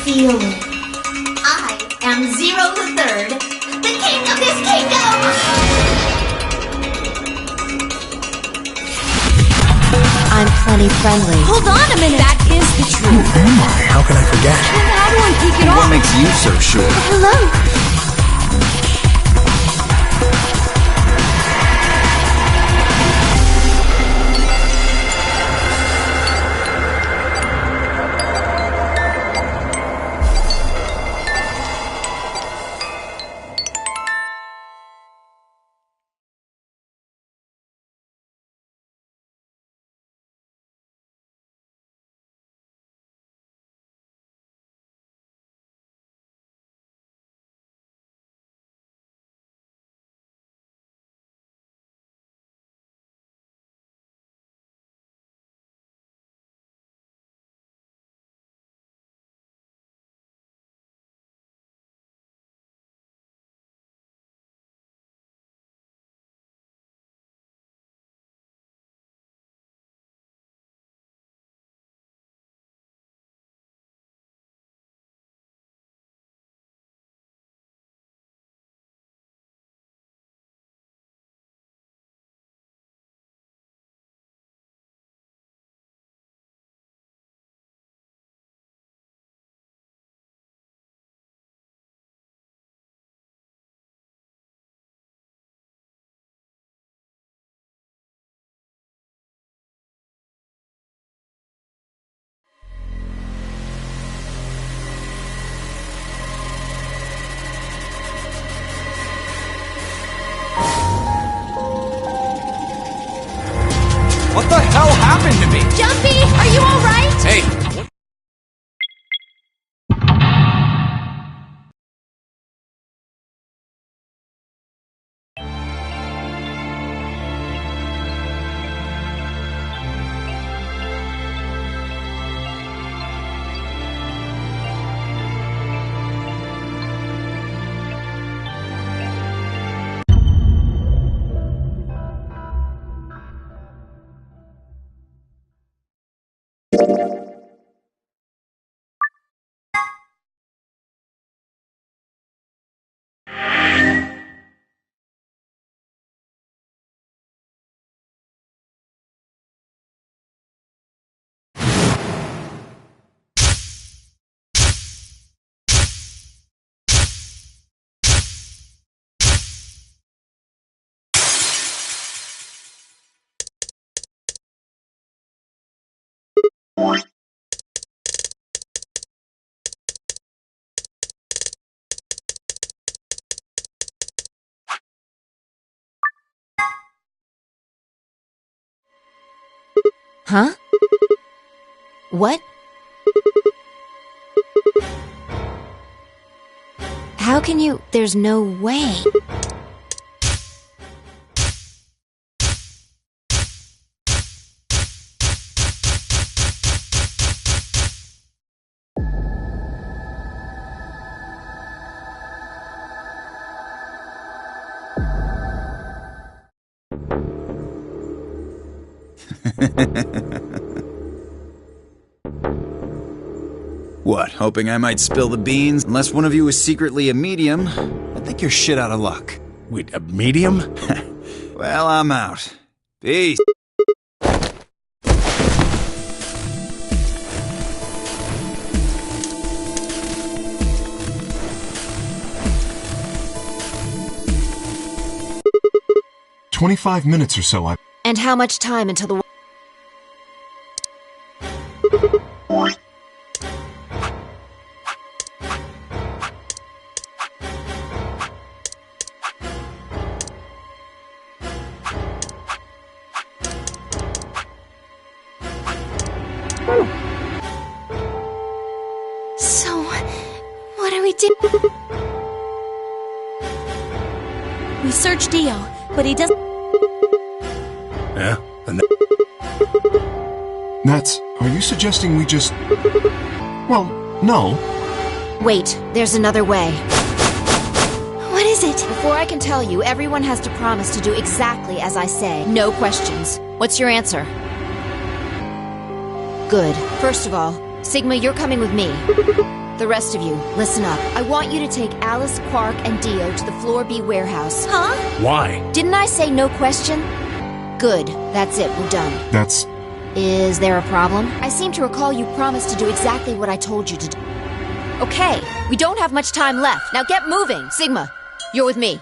feel it. I am Zero the Third, the king of this kingdom! I'm plenty friendly. Hold on a minute! That is the truth. Who am I? How can I forget? Then how do I take it off? What makes you so sure? Hello? What the hell happened to me? Jumpy, are you alright? Hey! Huh? What? How can you? There's no way. What, hoping I might spill the beans? Unless one of you is secretly a medium, I think you're shit out of luck. Wait, a medium? Well, I'm out. Peace. "25 minutes or so, And how much time until the... So, what do we do? We search Dio, but he doesn't... Yeah? And that's... Are you suggesting we just... Well, no. Wait, there's another way. What is it? Before I can tell you, everyone has to promise to do exactly as I say. No questions. What's your answer? Good. First of all, Sigma, you're coming with me. The rest of you, listen up. I want you to take Alice, Quark, and Dio to the Floor B warehouse. Huh? Why? Didn't I say no question? Good. That's it. We're done. That's... Is there a problem? I seem to recall you promised to do exactly what I told you to do. Okay, we don't have much time left. Now get moving. Sigma, you're with me.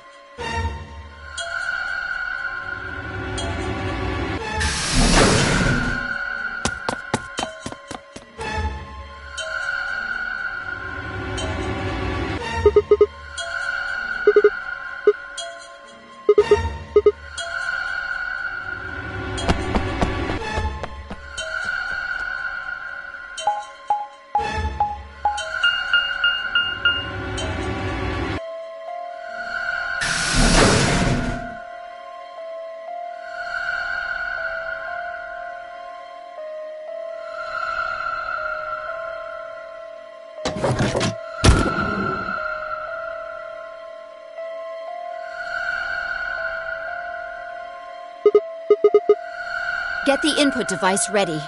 Get the input device ready.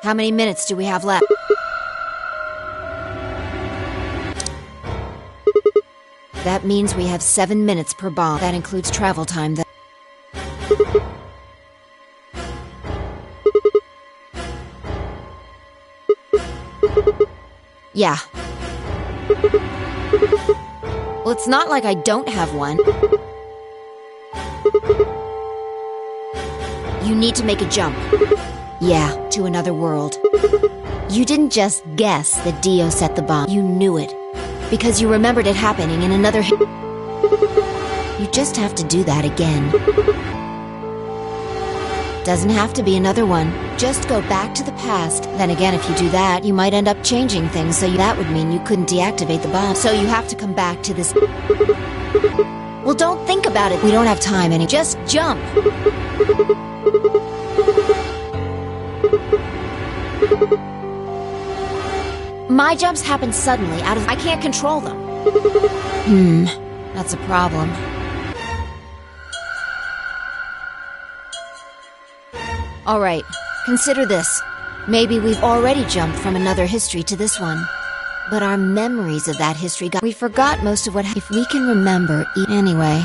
How many minutes do we have left? That means we have 7 minutes per bomb. That includes travel time. Yeah. Well, it's not like I don't have one. You need to make a jump. Yeah, to another world. You didn't just guess that Dio set the bomb. You knew it. Because you remembered it happening in another... You just have to do that again. Doesn't have to be another one. Just go back to the past. Then again, if you do that, you might end up changing things, so that would mean you couldn't deactivate the bomb. So you have to come back to this... Well, don't think about it. We don't have time any. Just jump. My jumps happen suddenly out of... I can't control them. That's a problem. Alright, consider this. Maybe we've already jumped from another history to this one. But our memories of that history we forgot most of what... If we can remember... Anyway...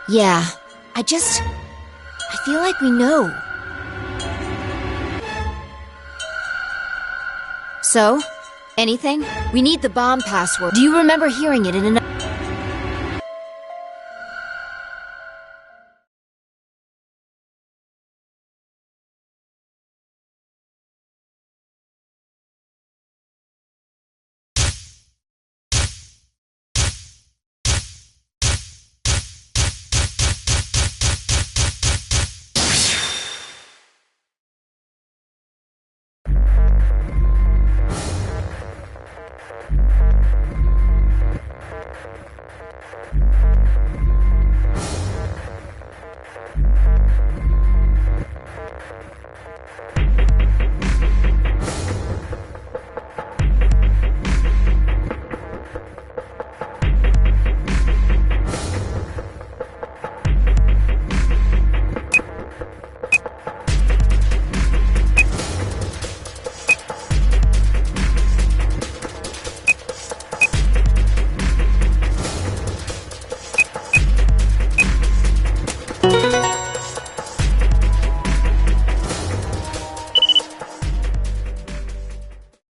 Yeah, I feel like we know. So? Anything? We need the bomb password. Do you remember hearing it in another...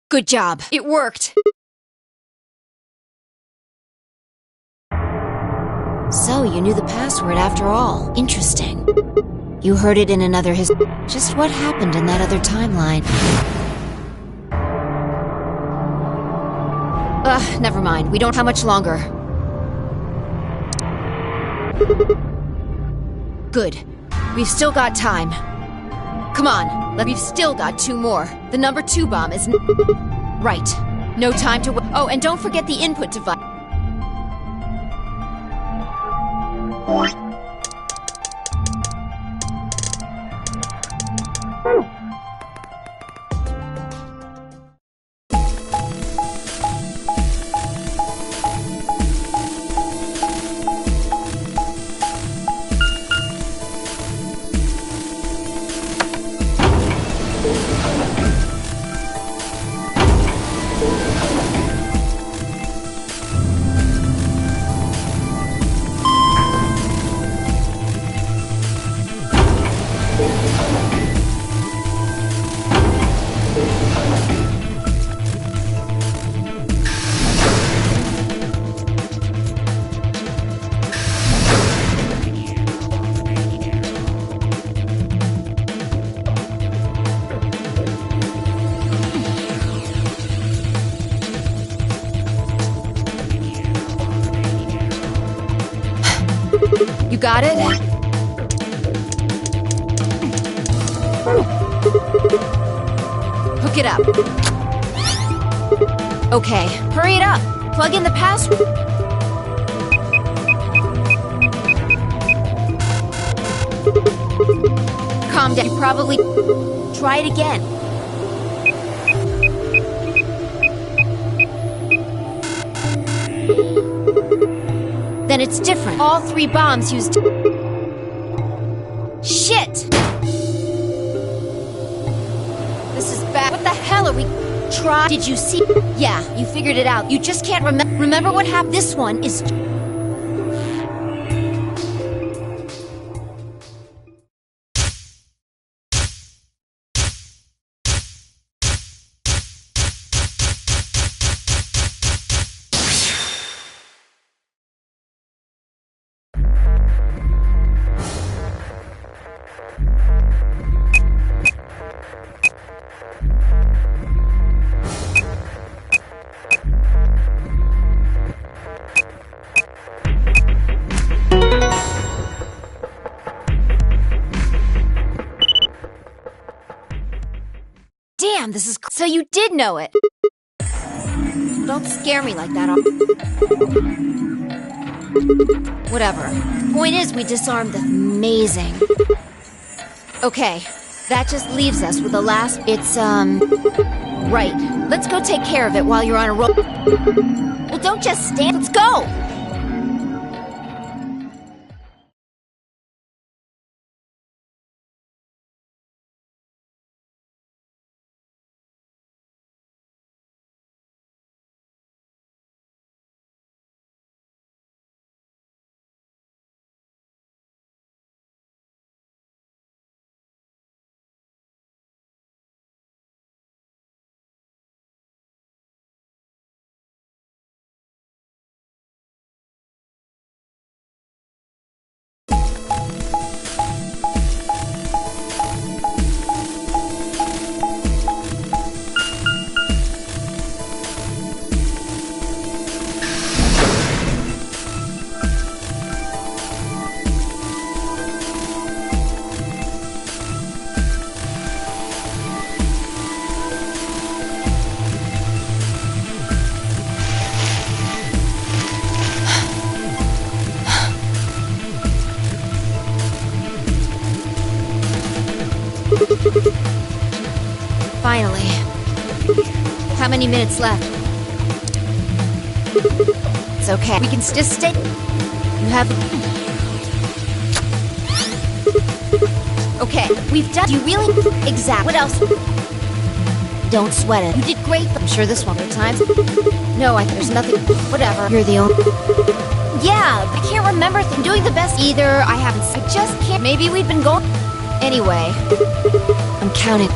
Good job. It worked. So, you knew the password after all. Interesting. You heard it in another Just what happened in that other timeline? Never mind. We don't have much longer. Good. We've still got time. Come on. We've still got 2 more. The number 2 bomb is... Right. No time to... Oh, and don't forget the input device. got it? Hook it up. Okay, hurry it up. Plug in the password. Calm down. You probably... Try it again. Then it's different. All 3 bombs used... Shit! This is bad. What the hell are we... Try... Did you see... Yeah, you figured it out. You just can't remember what happened. This one is... Damn, this is... So you did know it! Don't scare me like that. Whatever. Point is, we disarmed the... Amazing. Okay, that just leaves us with the last... It's, Right. Let's go take care of it while you're on a roll. Well, don't just stand... Let's go! Finally. How many minutes left? It's okay. We can just stay. You have... Okay, we've done... You really... Exact. What else? Don't sweat it. You did great. I'm sure this one more time. No, there's nothing... Whatever. You're the only... Yeah, I can't remember doing the best either. I haven't... I just can't... Maybe we've been going... Anyway. I'm counting...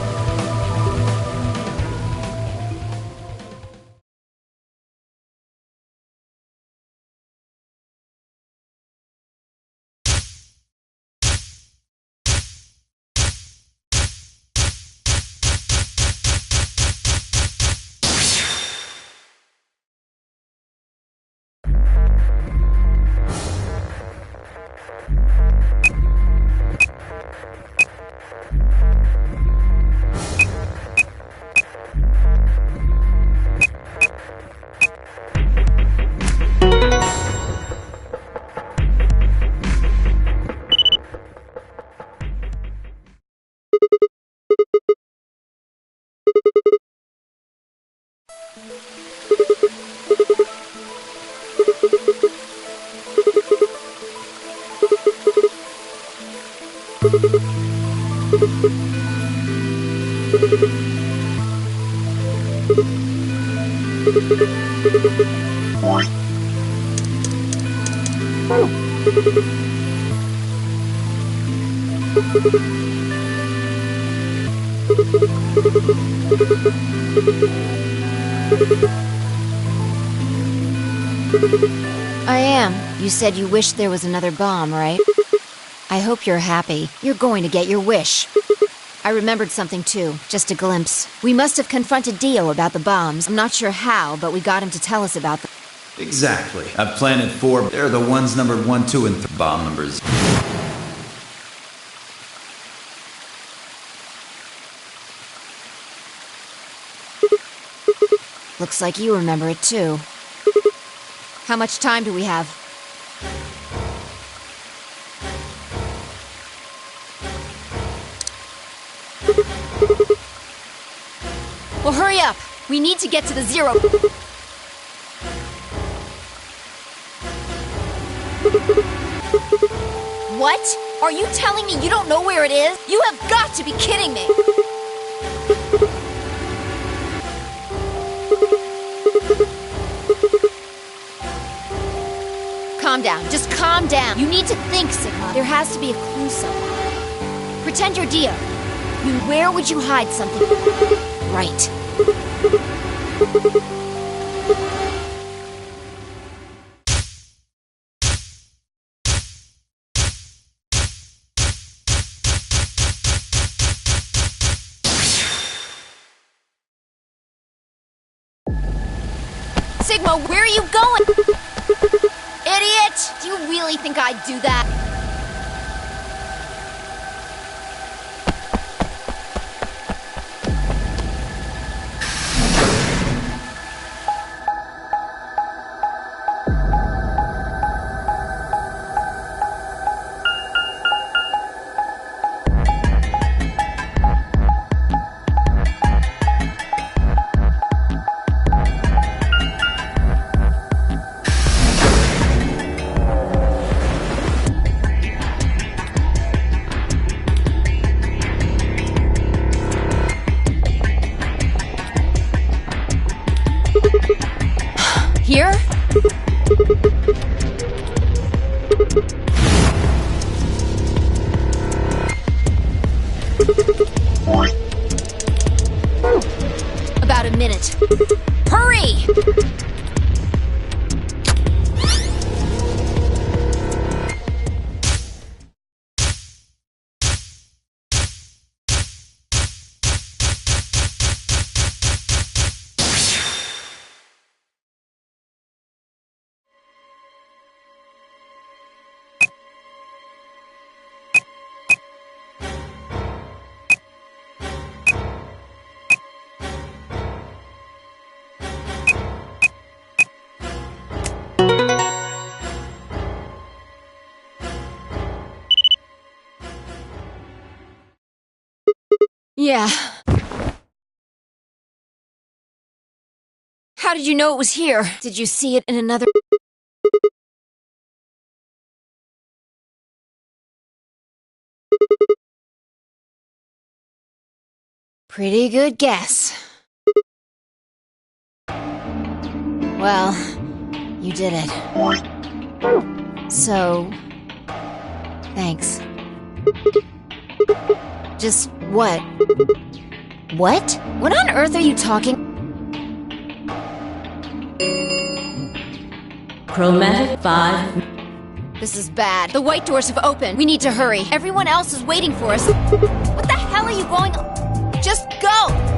I am. You said you wished there was another bomb, right? I hope you're happy. You're going to get your wish. I remembered something too, just a glimpse. We must have confronted Dio about the bombs. I'm not sure how, but we got him to tell us about them. Exactly. I've planted 4. They're the ones numbered 1, 2, and 3. Bomb numbers. Looks like you remember it too. How much time do we have? Well, hurry up! We need to get to the 0. What? Are you telling me you don't know where it is? You have got to be kidding me! Calm down. Just calm down. You need to think, Sigma. There has to be a clue somewhere. Pretend you're Dio. I mean, where would you hide something? Right. Sigma, where are you going? Idiot! Do you really think I'd do that? Here? About a minute. Hurry! Yeah. How did you know it was here? Did you see it in another... Pretty good guess. Well, you did it. So... thanks. Just what? What? What on earth are you talking? Chromatic 5. This is bad. The white doors have opened. We need to hurry. Everyone else is waiting for us. What the hell are you going... Just go!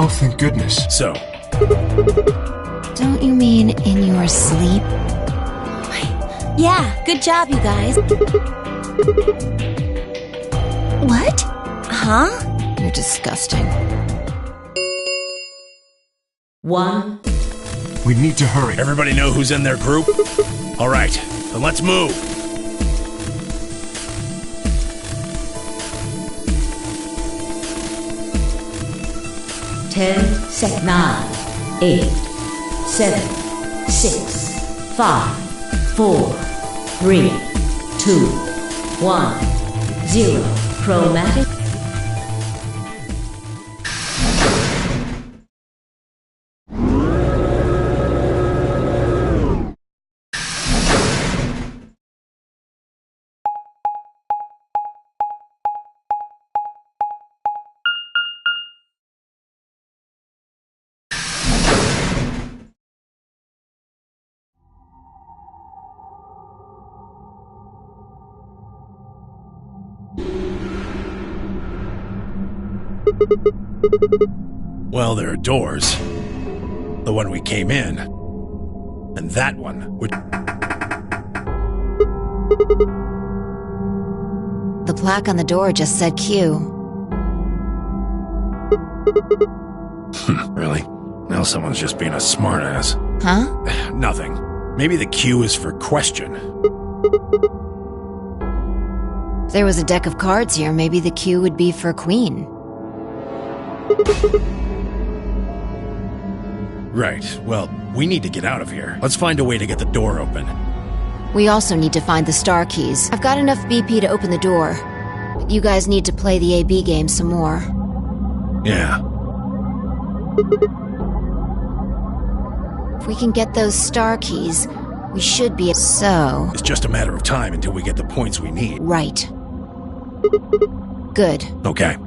Oh, thank goodness. So, Don't you mean in your sleep? Yeah, good job, you guys. What? Huh? You're disgusting. 1. We need to hurry. everybody know who's in their group? All right, then let's move. 10, 9, 8, 7, 6, 5, 4, 3, 2, 1, 0. Chromatic Well, there are doors. The one we came in. And that one, which... The plaque on the door just said Q. Really? Now someone's just being a smartass. Huh? Nothing. Maybe the Q is for question. If there was a deck of cards here, maybe the Q would be for Queen. Right. Well, we need to get out of here. Let's find a way to get the door open. We also need to find the star keys. I've got enough BP to open the door. You guys need to play the AB game some more. Yeah. If we can get those star keys, we should be... So... It's just a matter of time until we get the points we need. Right. Good. Okay.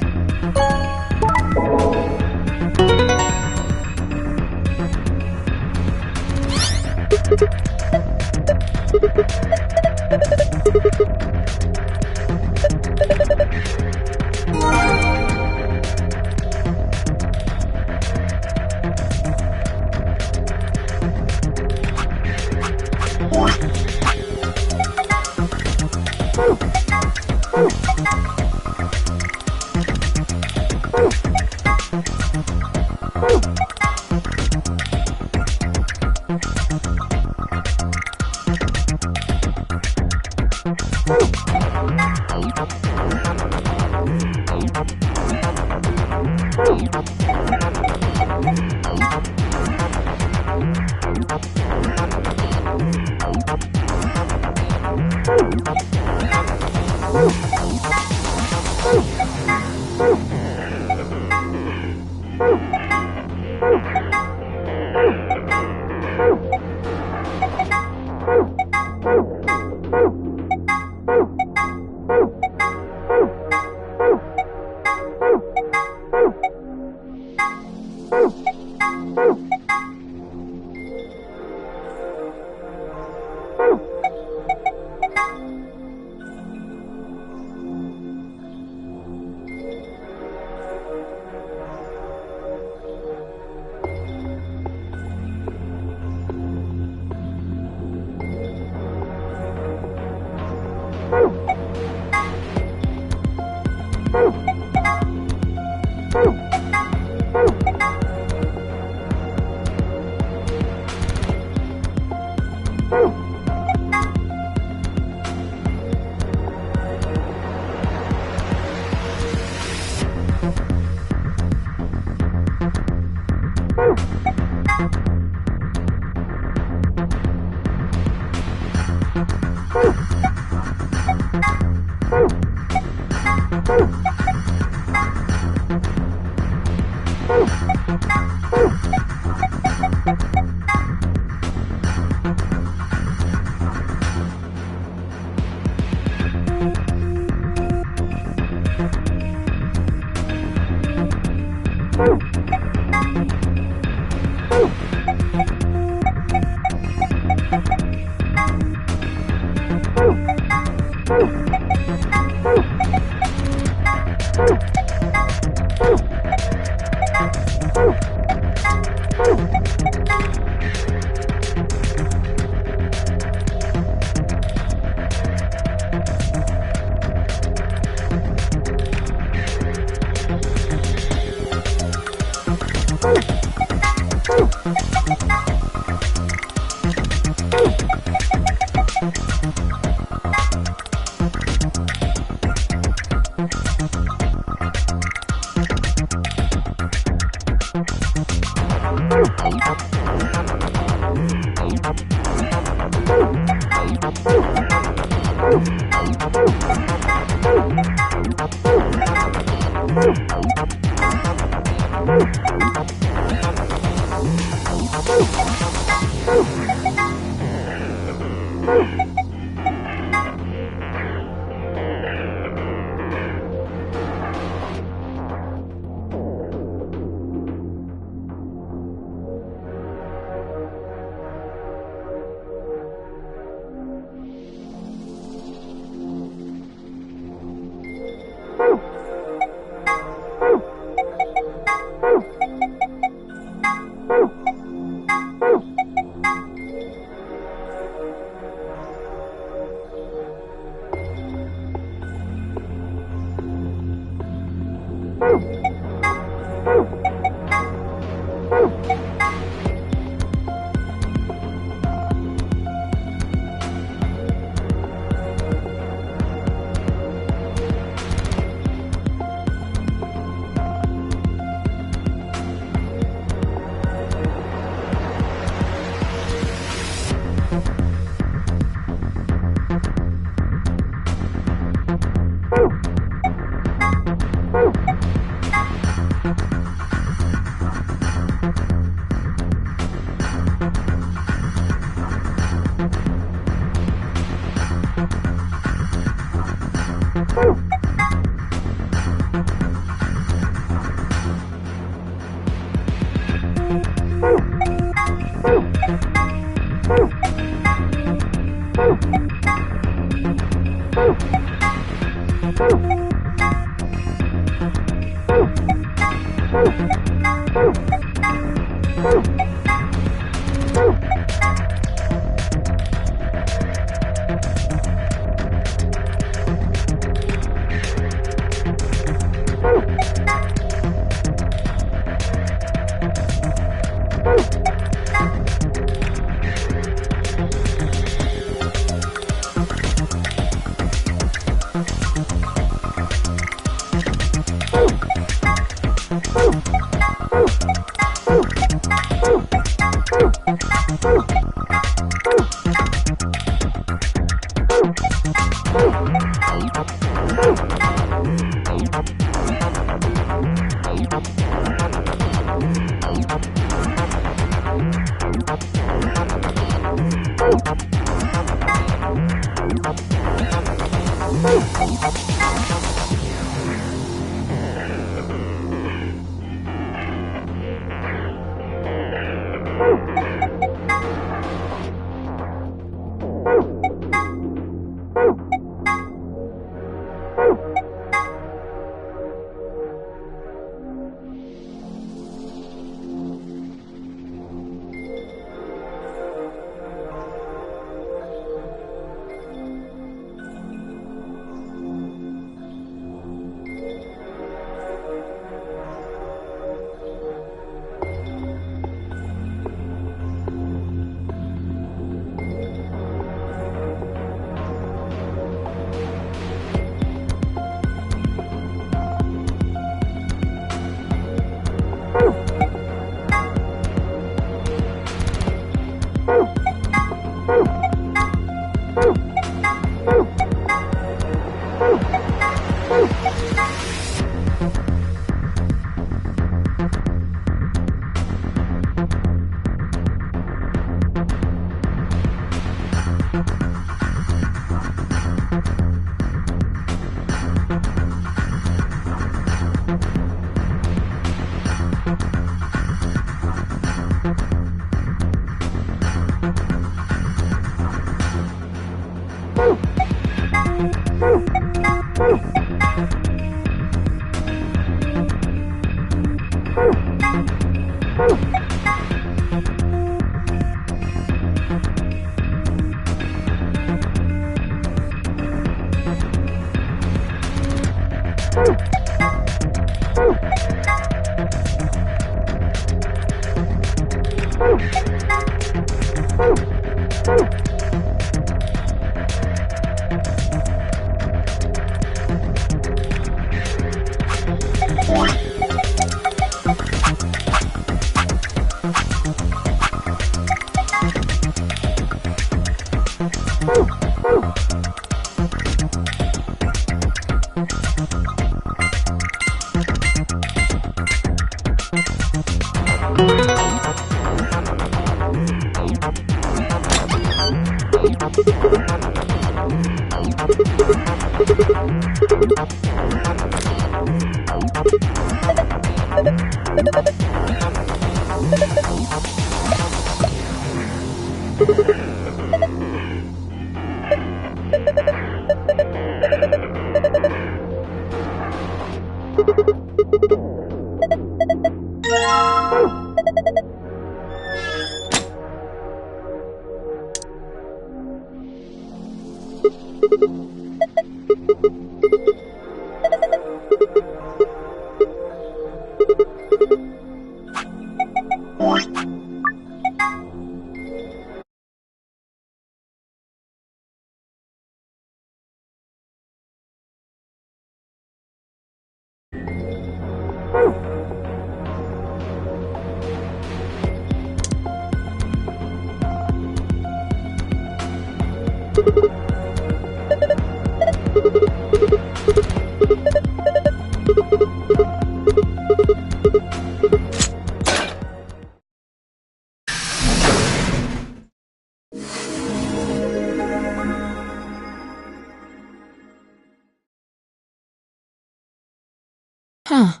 Huh.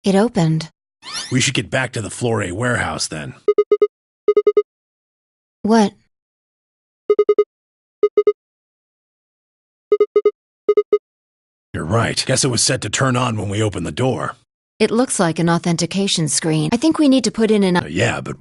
It opened. We should get back to the Floor A warehouse then. What? You're right. Guess it was set to turn on when we opened the door. It looks like an authentication screen. I think we need to put in an... Yeah, but...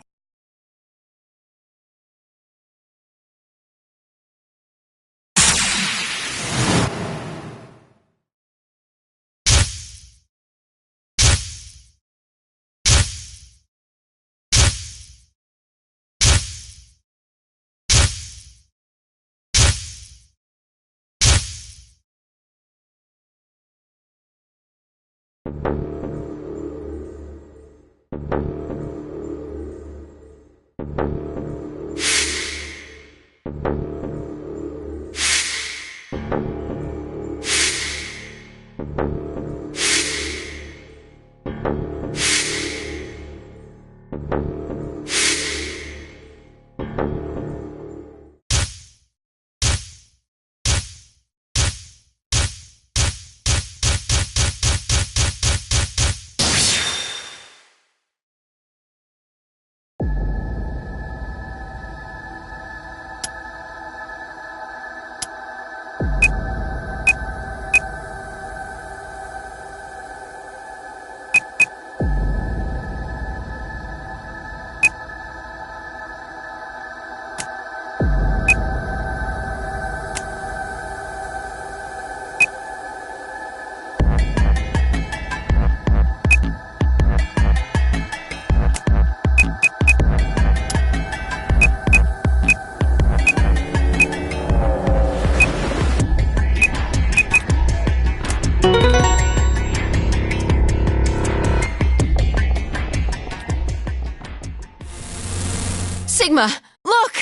Sigma, look!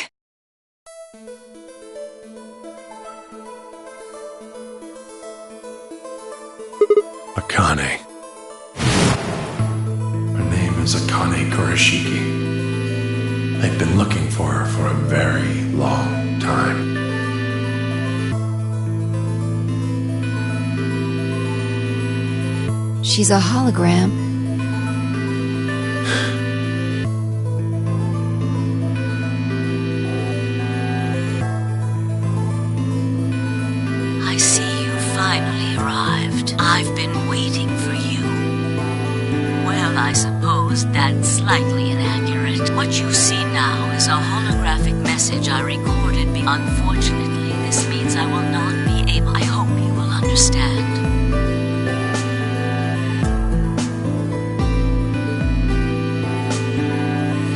Akane. Her name is Akane Kurashiki. They've been looking for her for a very long time. She's a hologram. I see you finally arrived. I've been waiting for you. Well, I suppose that's slightly inaccurate. What What you see now is a holographic message I recorded. Unfortunately, this means I will not be able. I hope you will understand.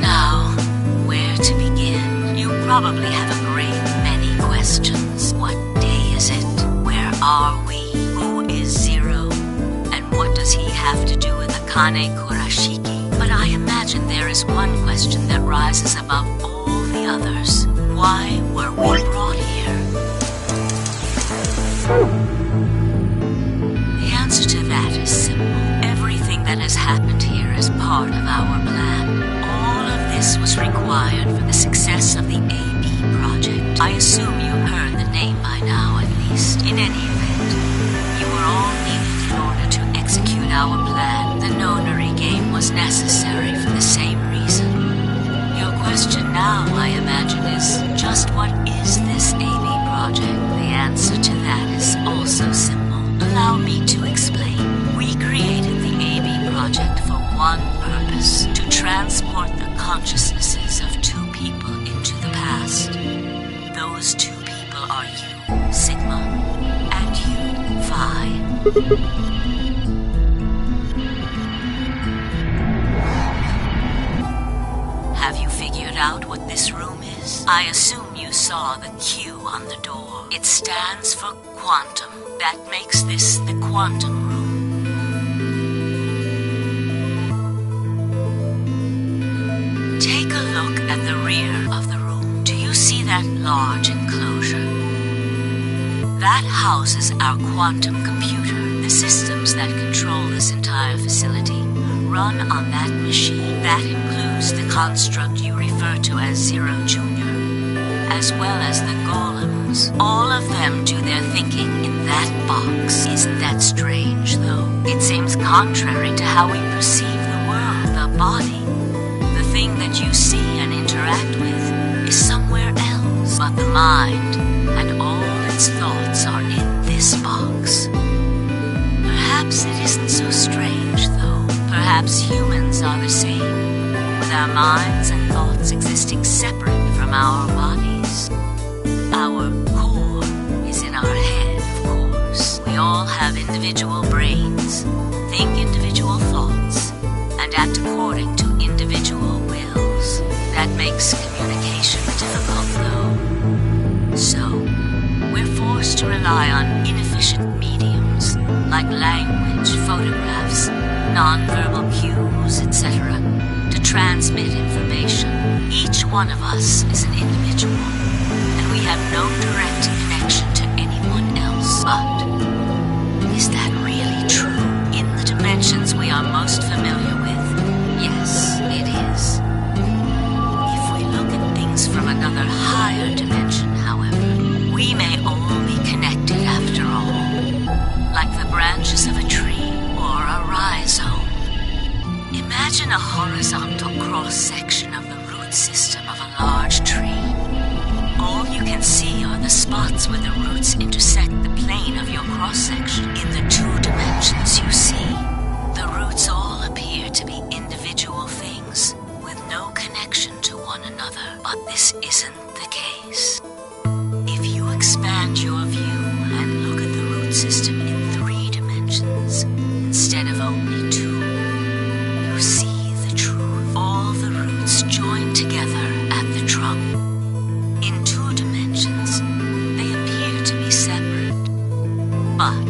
Now, where to begin? You probably have a great many questions. What day is it? Where are we? Who is Zero? And what does he have to do with Akane Kurashiki? But I imagine there is one question that rises above all the others. Why were we brought here? The answer to that is simple. Everything that has happened here is part of our plan. All of this was required for the success of the AB project. I assume you heard the name by now, at least. In any event, you were all needed in order to execute our plan. The nonary game was necessary for the same reason. Your question now, I imagine, is just what is this AB project? The answer to that is also simple. Allow me to explain. We created the AB project for one purpose: to transport the consciousnesses of two people into the past. Those two people are you, Sigma, and you, Phi. Have you figured out what this room is? I assume you saw the Q on the door. It stands for quantum. That makes this the quantum room. Take a look at the rear of the room. Do you see that large enclosure? That houses our quantum computer. The systems that control this entire facility run on that machine. That includes the construct you refer to as Zero Jr., as well as the golems. All of them do their thinking in that box. Isn't that strange, though? It seems contrary to how we perceive the world, the body. The thing that you see and interact with is somewhere else. But the mind and all its thoughts are in this box. Perhaps it isn't so strange, though. Perhaps humans are the same, with our minds and thoughts existing separate from our bodies. Our core is in our head, of course. We all have individual brains, think individual thoughts, and act according to individual wills. That makes communication difficult, though. So, we're forced to rely on inefficient mediums, like language, photographs, non-verbal cues, etc., to transmit information. Each one of us is an individual, and we have no direct connection to anyone else. But is that really true? In the dimensions we are most familiar with, yes, it is. If we look at things from another higher dimension, however, we may all be connected after all, like the branches of a tree or a rhizome. Imagine a horizontal cross-section of the root system of a large tree. All you can see are the spots where the roots intersect the plane of your cross-section. In the two dimensions you see, the roots all appear to be individual things with no connection to one another. But this isn't the case. If you expand your view and look at the root system in 3 dimensions instead of only 2, you see the truth. All the roots join together at the trunk. In 2 dimensions, they appear to be separate. But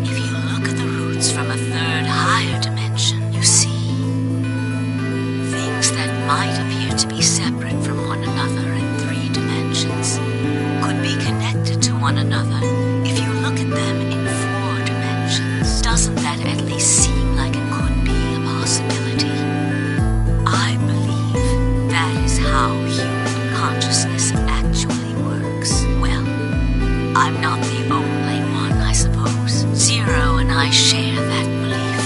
if you look at the roots from a 3rd higher dimension, you see things that might appear to be separate from one another in 3 dimensions could be connected to one another if you look at them in 4 dimensions. Doesn't that at least seem like it could be a possibility? I believe that is how human consciousness actually works. Well, I'm not the only one, I suppose. Zero and I share that belief.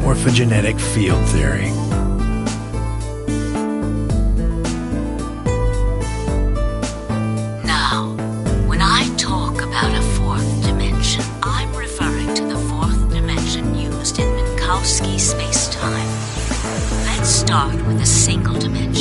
Morphogenetic field theory. Now, when I talk about a 4th dimension, I'm referring to the 4th dimension used in Minkowski space-time. Let's start with a single dimension.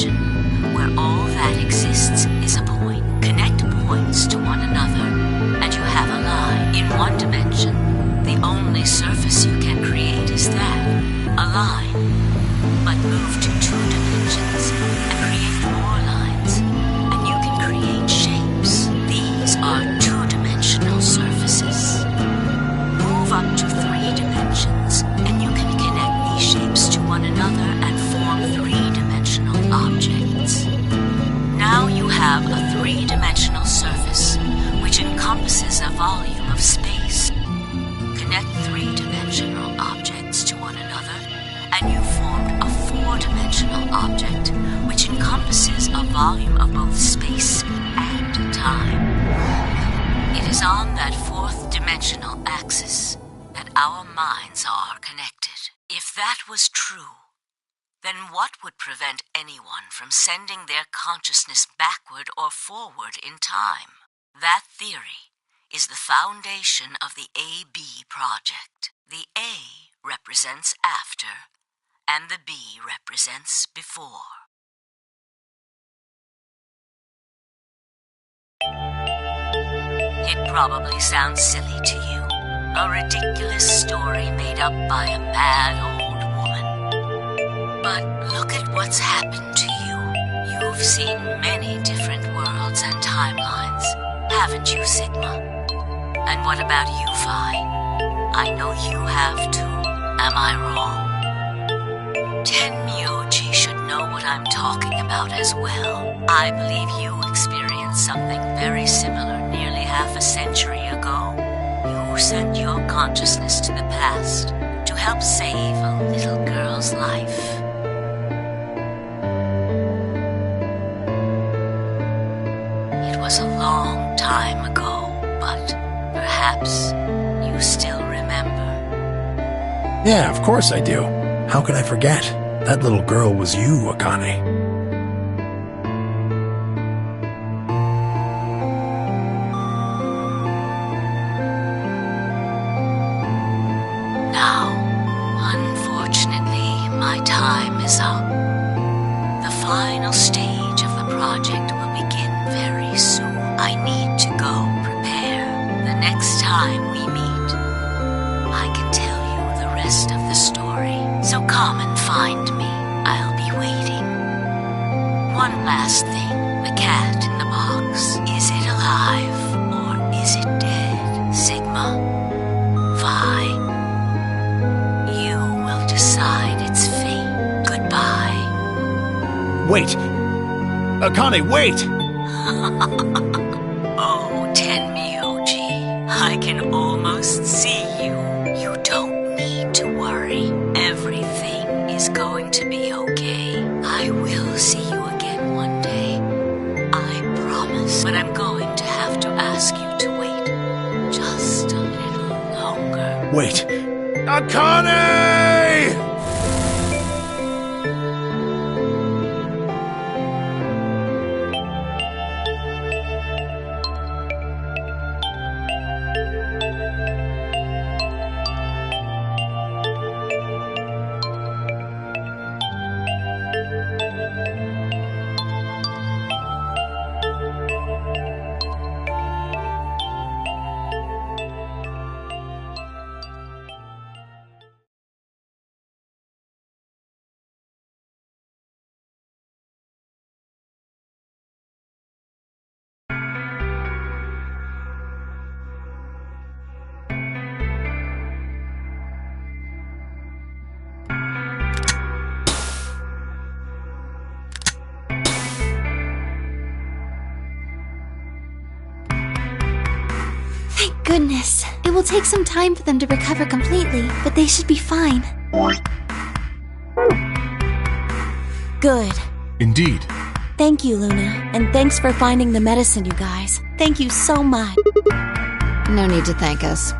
objects. Now you have a three-dimensional surface, which encompasses a volume of space. Connect three-dimensional objects to one another, and you've formed a four-dimensional object, which encompasses a volume of both space and time. It is on that fourth-dimensional axis that our minds are connected. If that was true, then what would prevent anyone from sending their consciousness backward or forward in time? That theory is the foundation of the AB project. The A represents after, and the B represents before. It probably sounds silly to you, a ridiculous story made up by a mad old woman. But look at what's happened to you. You've seen many different worlds and timelines, haven't you, Sigma? And what about you, Phi? I know you have too. Am I wrong? Tenmyoji should know what I'm talking about as well. I believe you experienced something very similar nearly half a century ago. You sent your consciousness to the past to help save a little girl's life. It was a long time ago, but perhaps you still remember. Yeah, of course I do. How could I forget? That little girl was you, Akane. Now, unfortunately, my time is up. The final stage of the project will begin very soon. I need to go prepare. The next time we meet, I can tell you the rest of the story. So come and find me. I'll be waiting. One last thing. The cat in the box. Is it alive or is it dead? Sigma? Phi? You will decide its fate. Goodbye. Wait! Akane, wait! Oh, Tenmyoji, I can almost see you. You don't need to worry. Everything is going to be okay. I will see you again one day. I promise. But I'm going to have to ask you to wait just a little longer. Wait! Akane! Thank goodness. It will take some time for them to recover completely, but they should be fine. Good. Indeed. Thank you, Luna. And thanks for finding the medicine, you guys. Thank you so much. No need to thank us.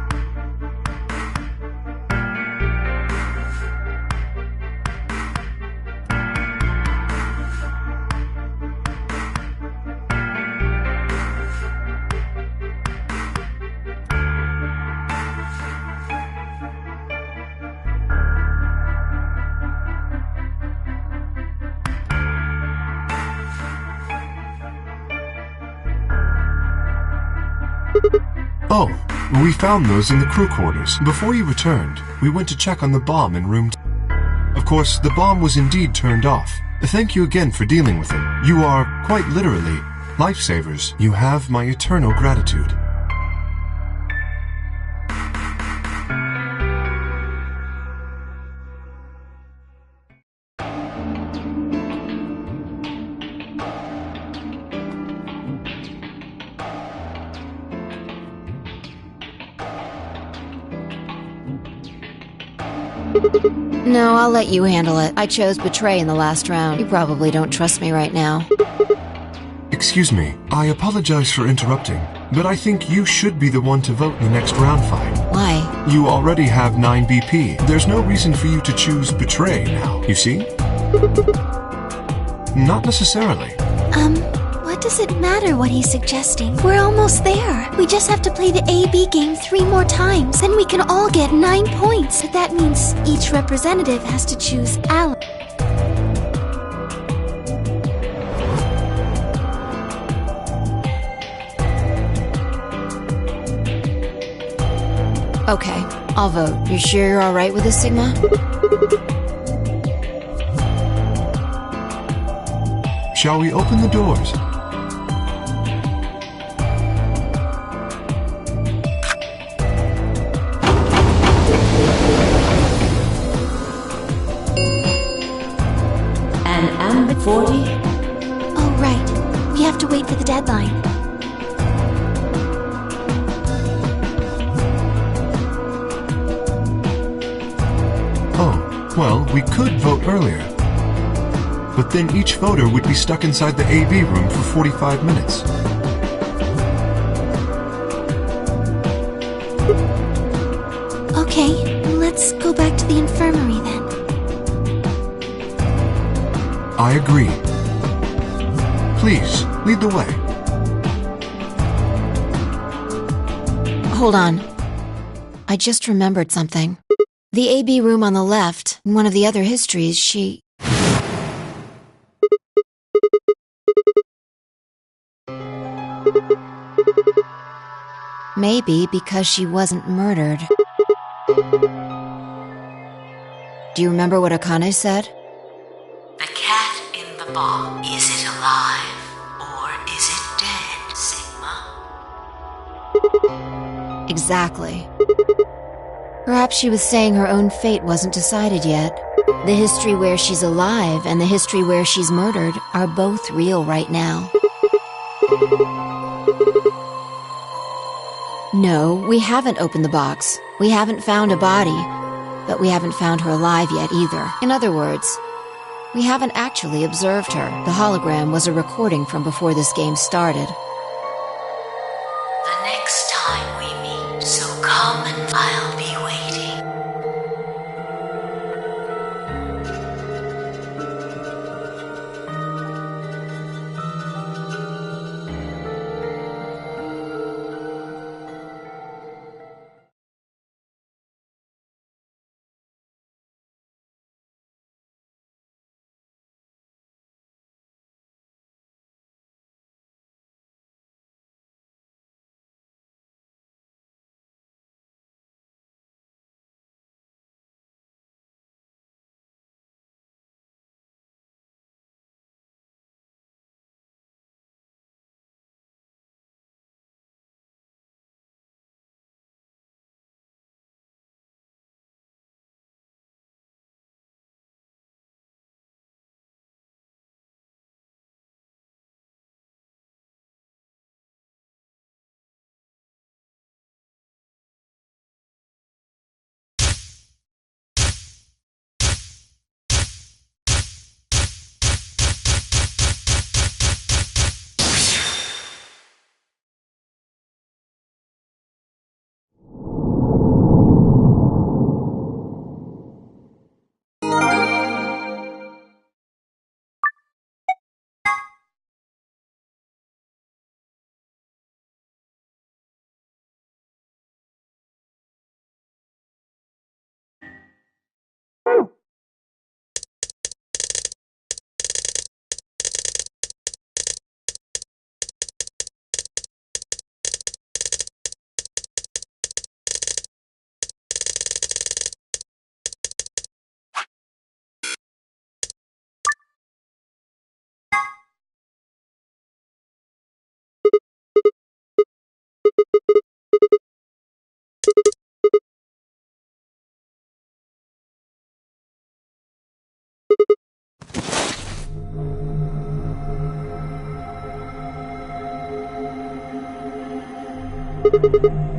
Oh, we found those in the crew quarters. Before you returned, we went to check on the bomb in room 2. Of course, the bomb was indeed turned off. Thank you again for dealing with it. You are, quite literally, lifesavers. You have my eternal gratitude. No, I'll let you handle it. I chose Betray in the last round. You probably don't trust me right now. Excuse me, I apologize for interrupting, but I think you should be the one to vote in the next round fight. Why? You already have 9 BP. There's no reason for you to choose Betray now, you see? Not necessarily. What does it matter what he's suggesting? We're almost there. We just have to play the A-B game 3 more times, then we can all get 9 points. But that means each representative has to choose Alan. Okay, I'll vote. You sure you're alright with this, Sigma? Shall we open the doors? An Ambit 40? Oh, right. We have to wait for the deadline. Oh, well, we could vote earlier. But then each voter would be stuck inside the AV room for 45 minutes. Okay, let's go back to the infirmary then. I agree. Please, lead the way. Hold on. I just remembered something. The AB room on the left, in one of the other histories, she... Maybe because she wasn't murdered. Do you remember what Akane said? The cat in the box. Is it alive or is it dead, Sigma? Exactly. Perhaps she was saying her own fate wasn't decided yet. The history where she's alive and the history where she's murdered are both real right now. No, we haven't opened the box. We haven't found a body. But we haven't found her alive yet either. In other words, we haven't actually observed her. The hologram was a recording from before this game started. The next time we meet, so come and I'll be waiting.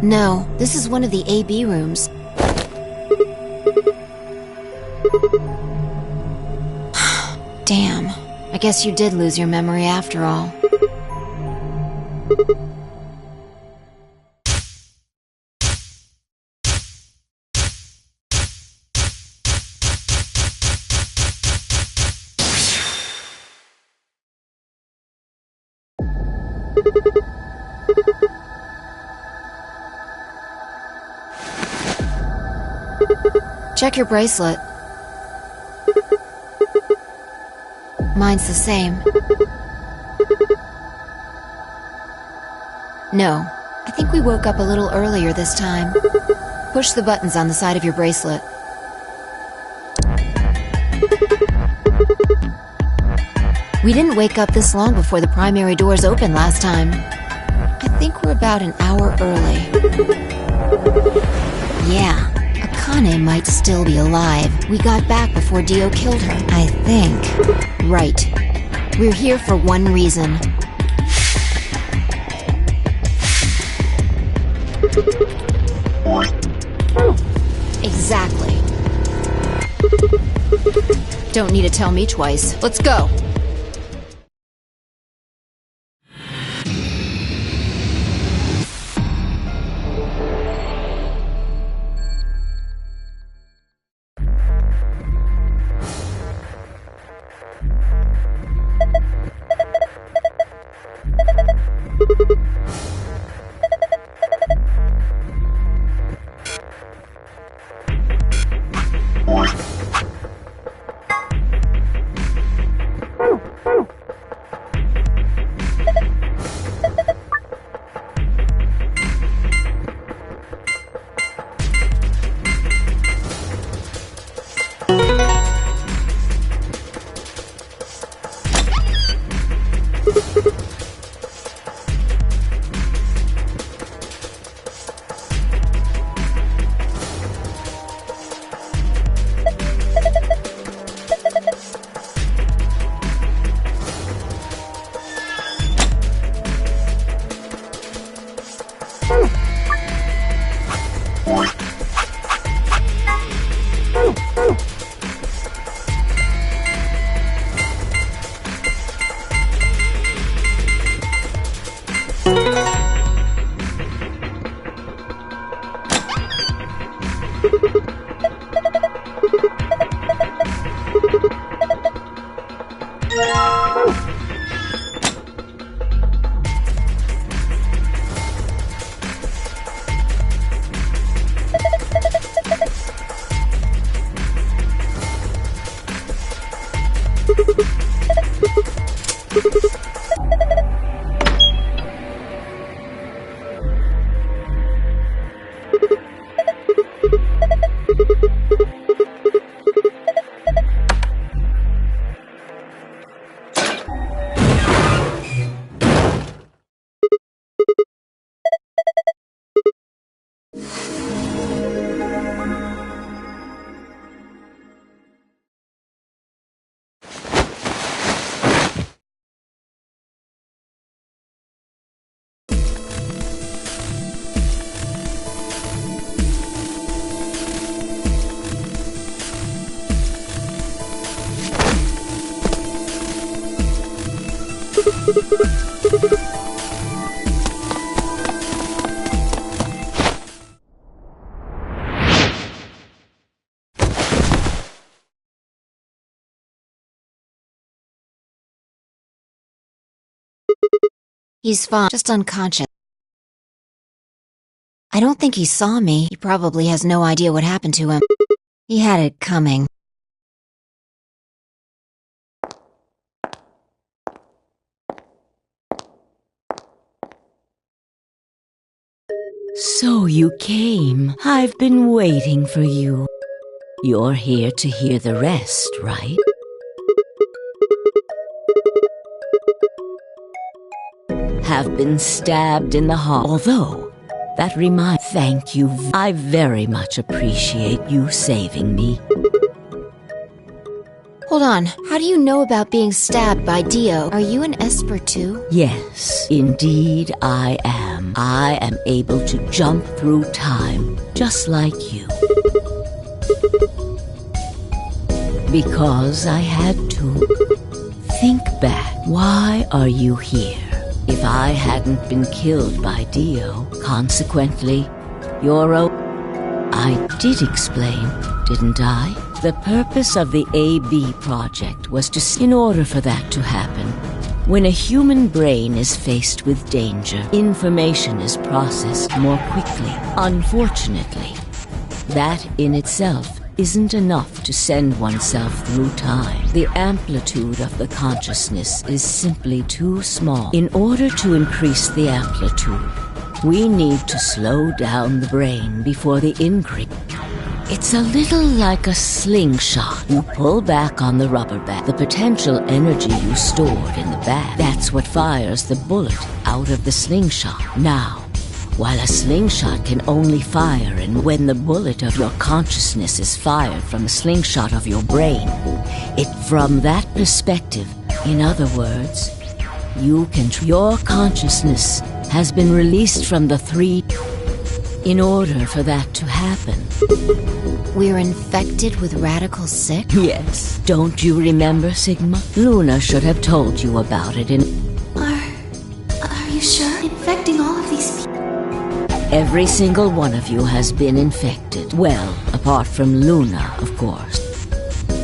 No, this is one of the AB rooms. guess you did lose your memory after all. Check your bracelet. Mine's the same. No, I think we woke up a little earlier this time. Push the buttons on the side of your bracelet. We didn't wake up this long before the primary doors opened last time. I think we're about an hour early. Yeah, Akane might still be alive. We got back before Dio killed her, I think. Right. We're here for one reason. Exactly. Don't need to tell me twice. Let's go! He's fine, just unconscious. I don't think he saw me. He probably has no idea what happened to him. He had it coming. So you came. I've been waiting for you. You're here to hear the rest, right? Have been stabbed in the heart. Although, that reminds... Thank you. I very much appreciate you saving me. Hold on, how do you know about being stabbed by Dio? Are you an Esper too? Yes, indeed I am. I am able to jump through time, just like you. Because I had to. Think back. Why are you here? If I hadn't been killed by Dio, consequently, you're I did explain, didn't I? The purpose of the AB project was to... In order for that to happen, when a human brain is faced with danger, information is processed more quickly. Unfortunately, that in itself isn't enough to send oneself through time. The amplitude of the consciousness is simply too small. In order to increase the amplitude, we need to slow down the brain before the increase. It's a little like a slingshot. You pull back on the rubber band. The potential energy you stored in the bag, that's what fires the bullet out of the slingshot. Now, while a slingshot can only fire and when the bullet of your consciousness is fired from the slingshot of your brain, from that perspective, in other words, your consciousness has been released from the 3. In order for that to happen, We're infected with radical sick? yes. Don't you remember, Sigma? Luna should have told you about it in... Are you sure? Infecting all of these people? Every single one of you has been infected. Well, apart from Luna, of course.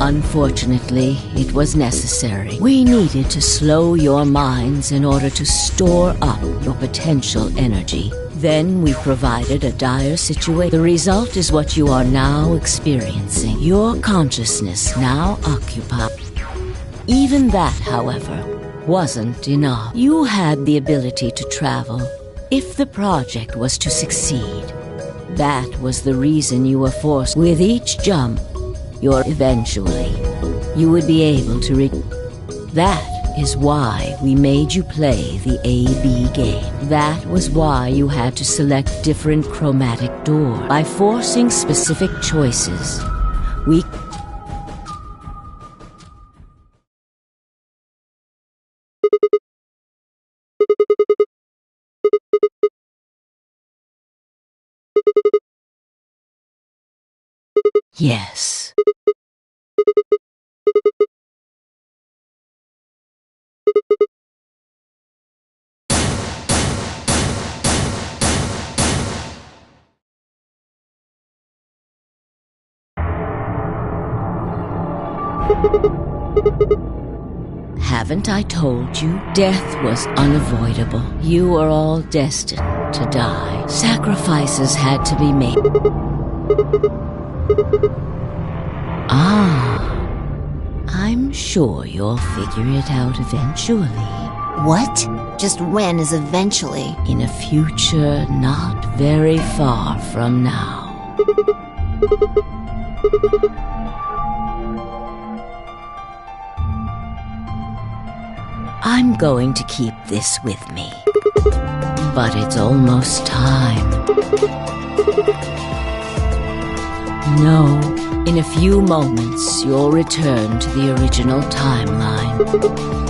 Unfortunately, it was necessary. We needed to slow your minds in order to store up your potential energy. Then we provided a dire situation. The result is what you are now experiencing. Your consciousness now occupied. Even that, however, wasn't enough. You had the ability to travel if the project was to succeed. That was the reason you were forced. With each jump, eventually, you would be able to That is why we made you play the AB game. That was why you had to select different chromatic doors. By forcing specific choices, we... Yes. Haven't I told you? Death was unavoidable. You were all destined to die. Sacrifices had to be made. I'm sure you'll figure it out eventually. What? Just when is eventually? In a future not very far from now. I'm going to keep this with me. But it's almost time. No, in a few moments you'll return to the original timeline.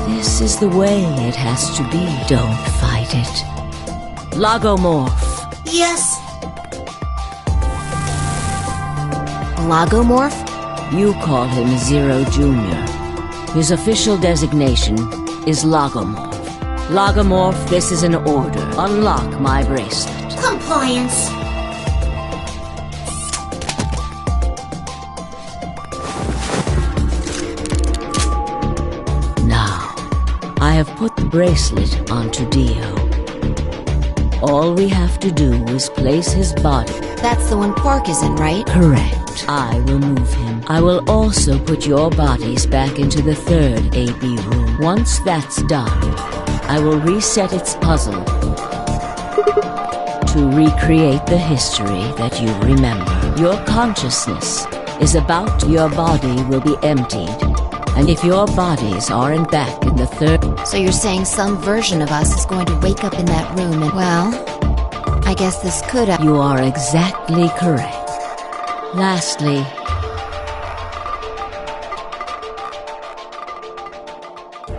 This is the way it has to be. Don't fight it. Logomorph. Yes. Logomorph? You call him Zero Jr. His official designation is Logomorph. Logomorph, this is an order. Unlock my bracelet. Compliance. Now, I have put the bracelet onto Dio. All we have to do is place his body. That's the one Quark is in, right? Correct. I will move him. I will also put your bodies back into the third AB room. Once that's done, I will reset its puzzle to recreate the history that you remember. Your consciousness is about to... Your body will be emptied. And if your bodies aren't back in the third... So you're saying some version of us is going to wake up in that room and, well, I guess this could... You are exactly correct. Lastly,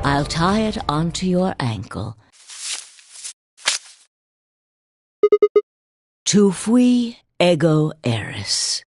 I'll tie it onto your ankle. Tu fui ego eris.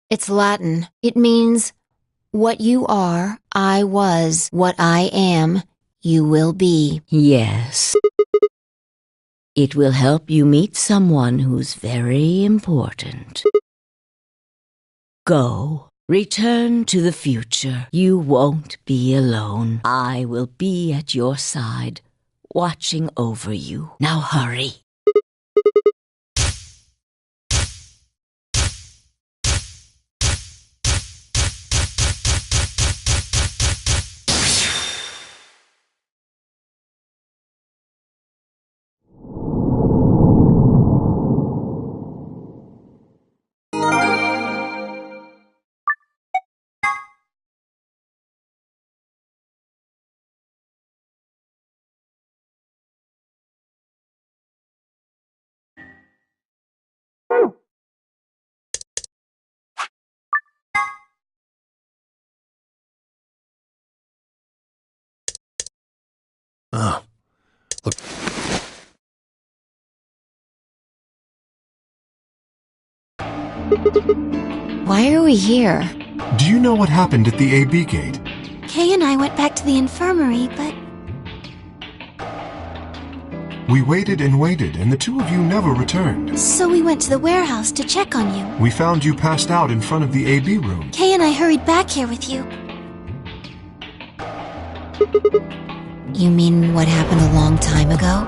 It's Latin. It means, what you are, I was. What I am, you will be. Yes. It will help you meet someone who's very important. Go. Return to the future. You won't be alone. I will be at your side, watching over you. Now hurry. Oh, look. Why are we here? Do you know what happened at the AB gate? Kay and I went back to the infirmary, but We waited and waited, and the two of you never returned. so we went to the warehouse to check on you. We found you passed out in front of the AB room. Kay and I hurried back here with you. You mean what happened a long time ago?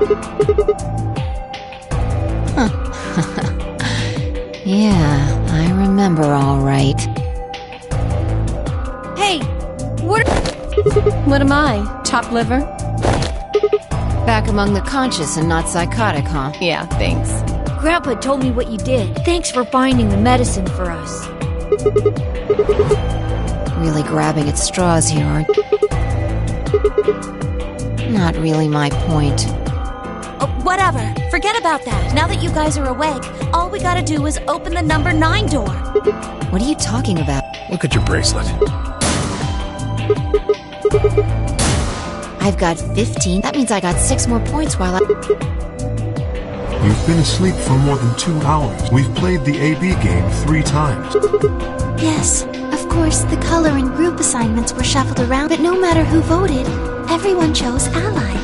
Yeah, I remember all right. Hey, what am I? Chopped liver? Back among the conscious and not psychotic, huh? Yeah, thanks. Grandpa told me what you did. Thanks for finding the medicine for us. Really grabbing at straws here, aren't you? Not really my point. Oh, whatever. Forget about that. Now that you guys are awake, all we gotta do is open the number 9 door. What are you talking about? Look at your bracelet. I've got 15. That means I got 6 more points while I... You've been asleep for more than 2 hours. We've played the AB game 3 times. Yes, of course, the color and group assignments were shuffled around, but no matter who voted, everyone chose Ally.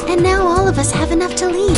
And now all of us have enough to leave.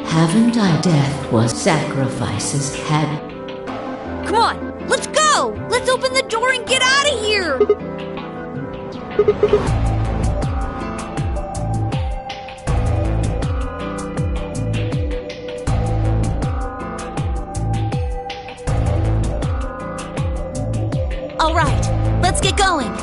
Haven't I death was sacrifices had... Come on, let's go! Let's open the door and get out of here! All right, let's get going.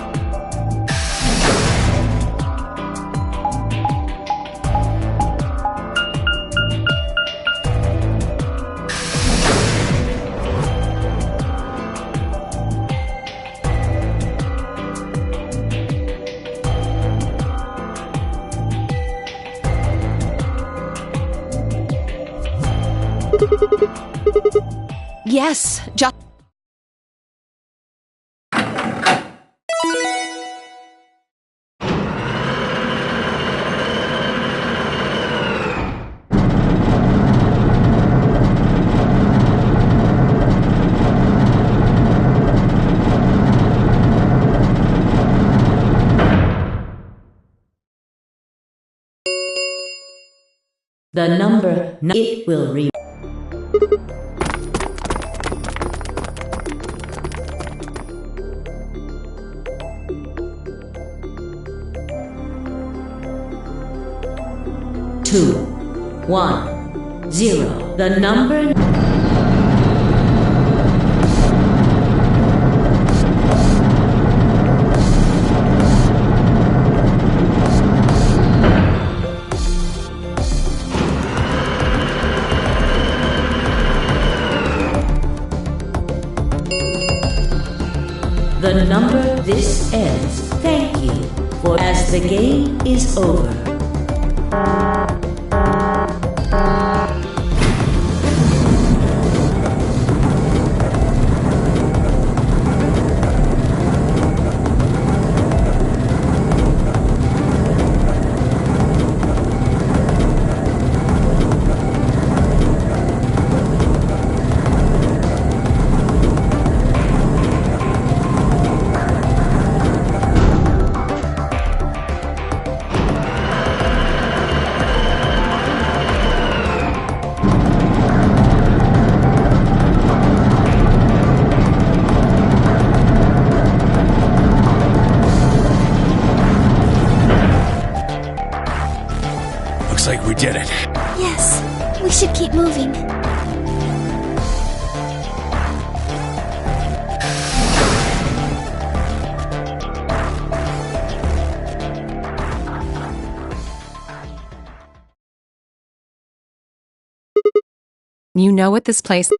Yes, just... The number... It will re... Two, 1, 0. The number... The number this ends. Thank you, for as the game is over. Looks like we did it. Yes, we should keep moving. You know what this place...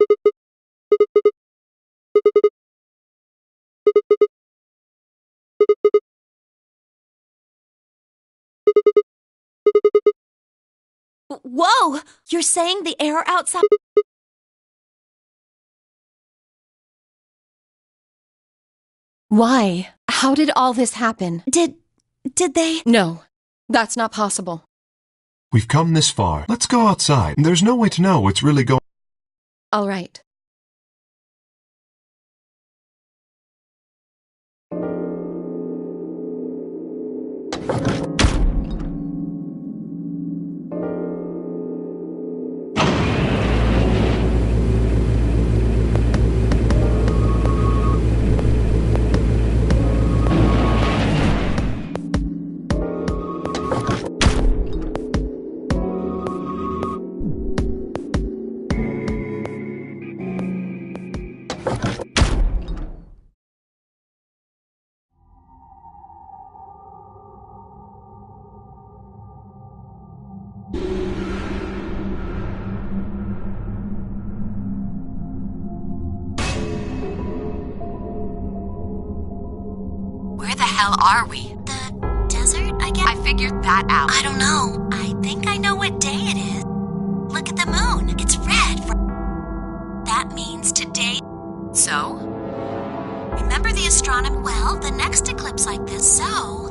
Whoa! You're saying the air outside... Why? How did all this happen? Did they... No, that's not possible. We've come this far. Let's go outside. There's no way to know what's really going on. All right. Where the hell are we? The desert, I guess? I figured that out. I don't know. I think I know what day it is. Look at the moon. It's red. That means today... So? Remember the astronomy? Well, the next eclipse like this, so...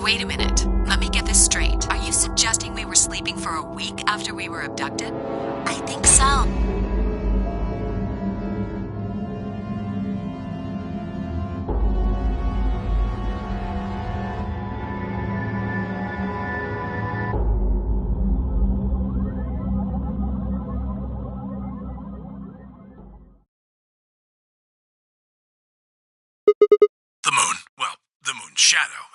Wait a minute. Let me get this straight. Are you suggesting we were sleeping for a week after we were abducted? I think so. The moon. Well, the moon's shadow.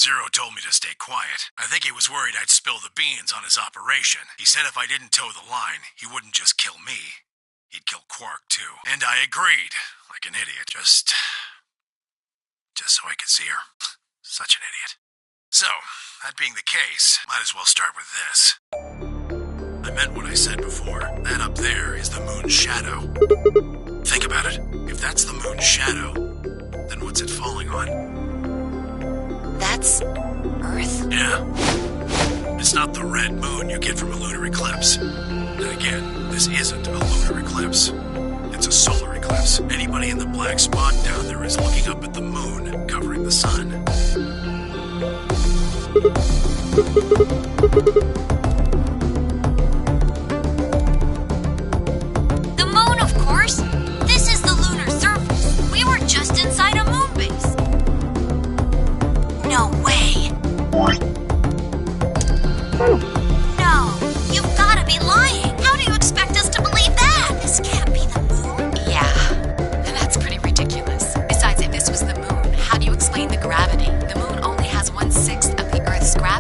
Zero told me to stay quiet. I think he was worried I'd spill the beans on his operation. He said if I didn't toe the line, he wouldn't just kill me. He'd kill Quark, too. And I agreed. Like an idiot. Just so I could see her. Such an idiot. So, that being the case, might as well start with this. I meant what I said before. That up there is the moon's shadow. Think about it. If that's the moon's shadow, then what's it falling on? That's... Earth? Yeah. It's not the red moon you get from a lunar eclipse. Then again, this isn't a lunar eclipse. It's a solar eclipse. Anybody in the black spot down there is looking up at the moon, covering the sun. The moon, of course. This is the lunar surface. We were just inside a moon base. No way. No, you've got to be lying. How do you expect us to believe that? This can't be the moon. Yeah, and that's pretty ridiculous. Besides, if this was the moon, how do you explain the gravity? The moon only has 1/6 of the Earth's gravity.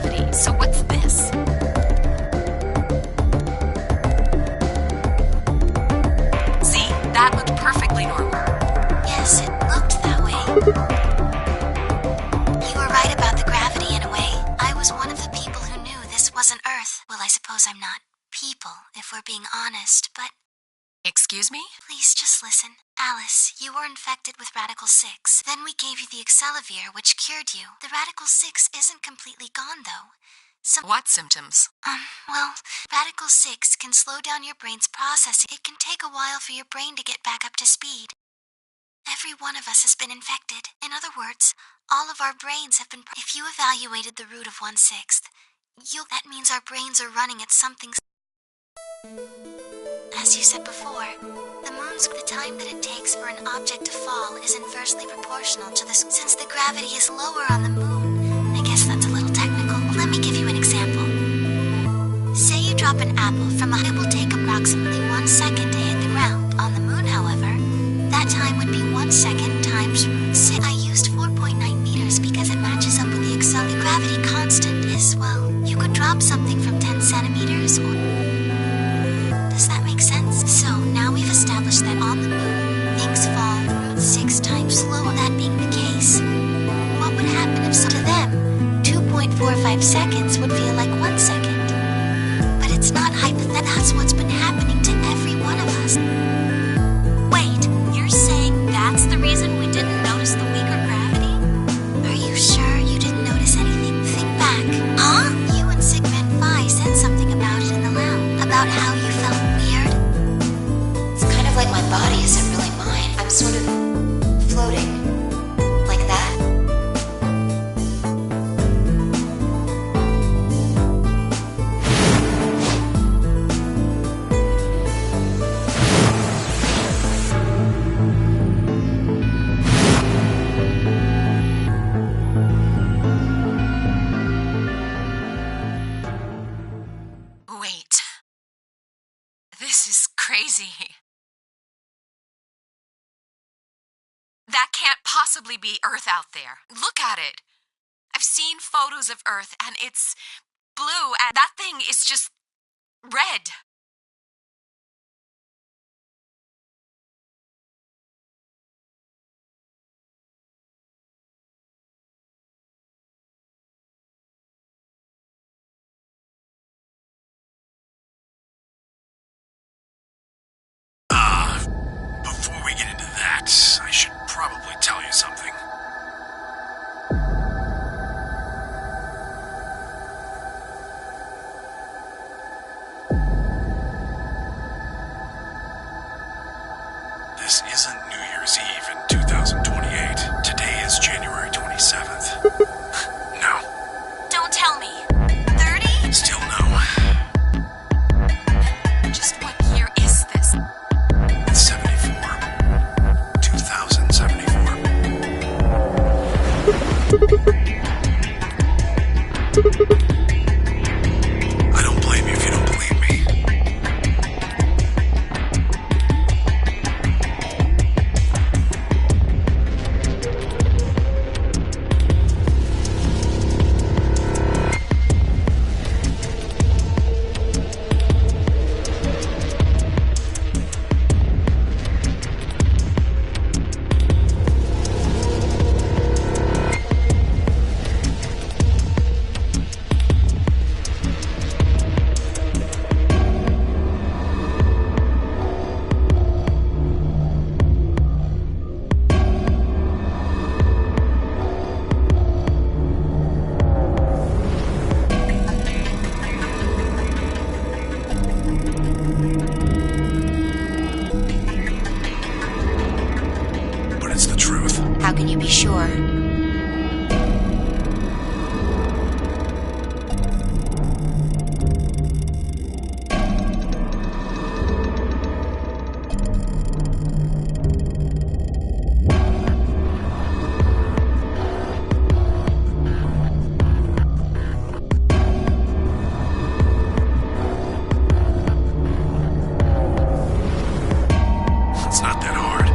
Excuse me? Please just listen. Alice, you were infected with Radical 6. Then we gave you the Excelavir, which cured you. The Radical 6 isn't completely gone, though. What symptoms? Well, Radical 6 can slow down your brain's processing. It can take a while for your brain to get back up to speed. Every one of us has been infected. In other words, all of our brains have been... If you evaluated the root of 1/6, that means our brains are running at something... As you said before, the time that it takes for an object to fall is inversely proportional to this. Since the gravity is lower on the moon, I guess that's a little technical. Let me give you an example. Say you drop an apple from a... It will take approximately 1 second to hit the ground. On the moon, however, that time would be 1 second times root 6. I used 4.9 meters because it matches up with the Excel. The gravity constant is, well, you could drop something from 10 centimeters or... Does that make sense? So, now we've established that on the moon, things fall root 6 times slower. That being the case, what would happen if to them, 2.45 seconds would feel like 1 second? But it's not hypothetical. That's what's been happening to every one of us. Wait, you're saying that's the reason we didn't notice the weaker gravity? Are you sure you didn't notice anything? Think back. Huh? You and Sigmund Phi said something about it in the lab. About how you felt weird. It's kind of like my body isn't really mine. I'm sort of floating. Like that. Wait. This is crazy. That can't possibly be Earth out there. Look at it. I've seen photos of Earth and it's blue and that thing is just red. Before we get into that, I should probably tell you something. This isn't New Year's Eve in 2028. Today is January 27th. No. Don't tell me. 30? Still no. Just what year is this? It's 74. 2074. I don't blame you if you don't believe me. But it's the truth. How can you be sure? It's not that hard.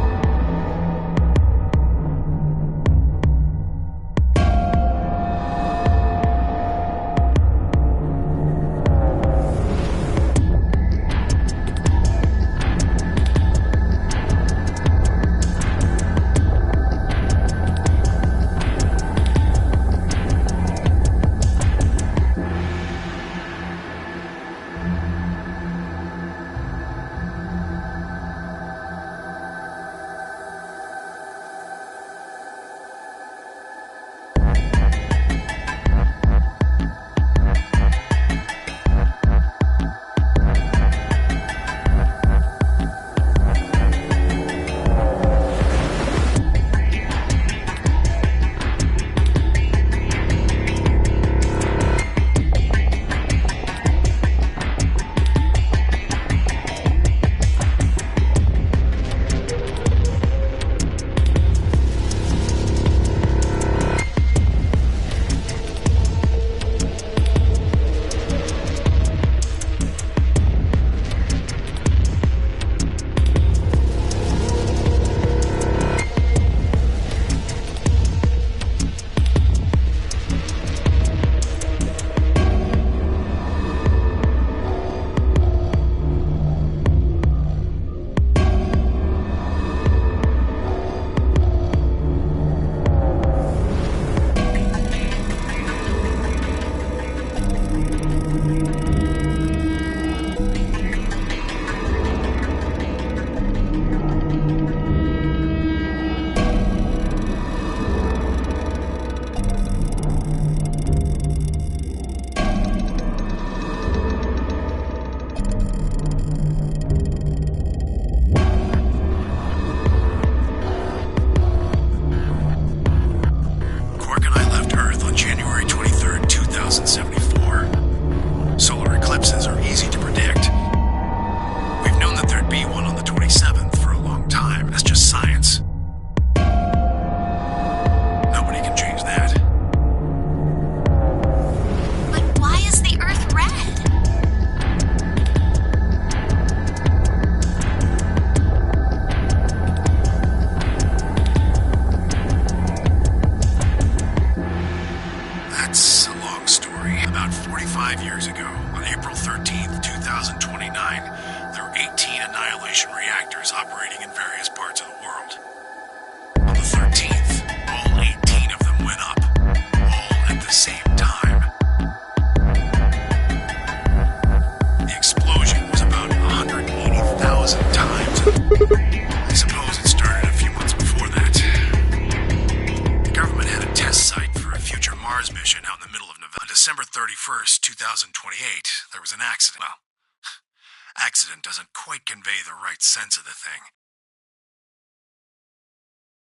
president doesn't quite convey the right sense of the thing.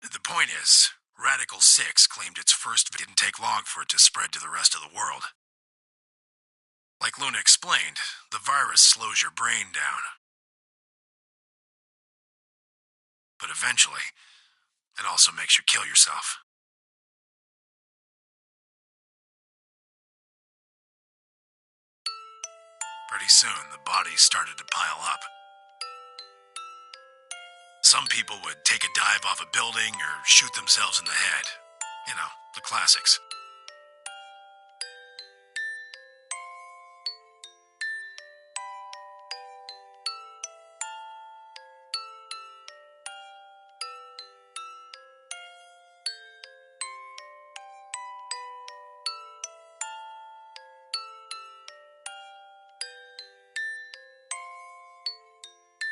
The point is, Radical 6 claimed its first didn't take long for it to spread to the rest of the world. Like Luna explained, the virus slows your brain down. But eventually, it also makes you kill yourself. Pretty soon, the bodies started to pile up. Some people would take a dive off a building or shoot themselves in the head. You know, the classics.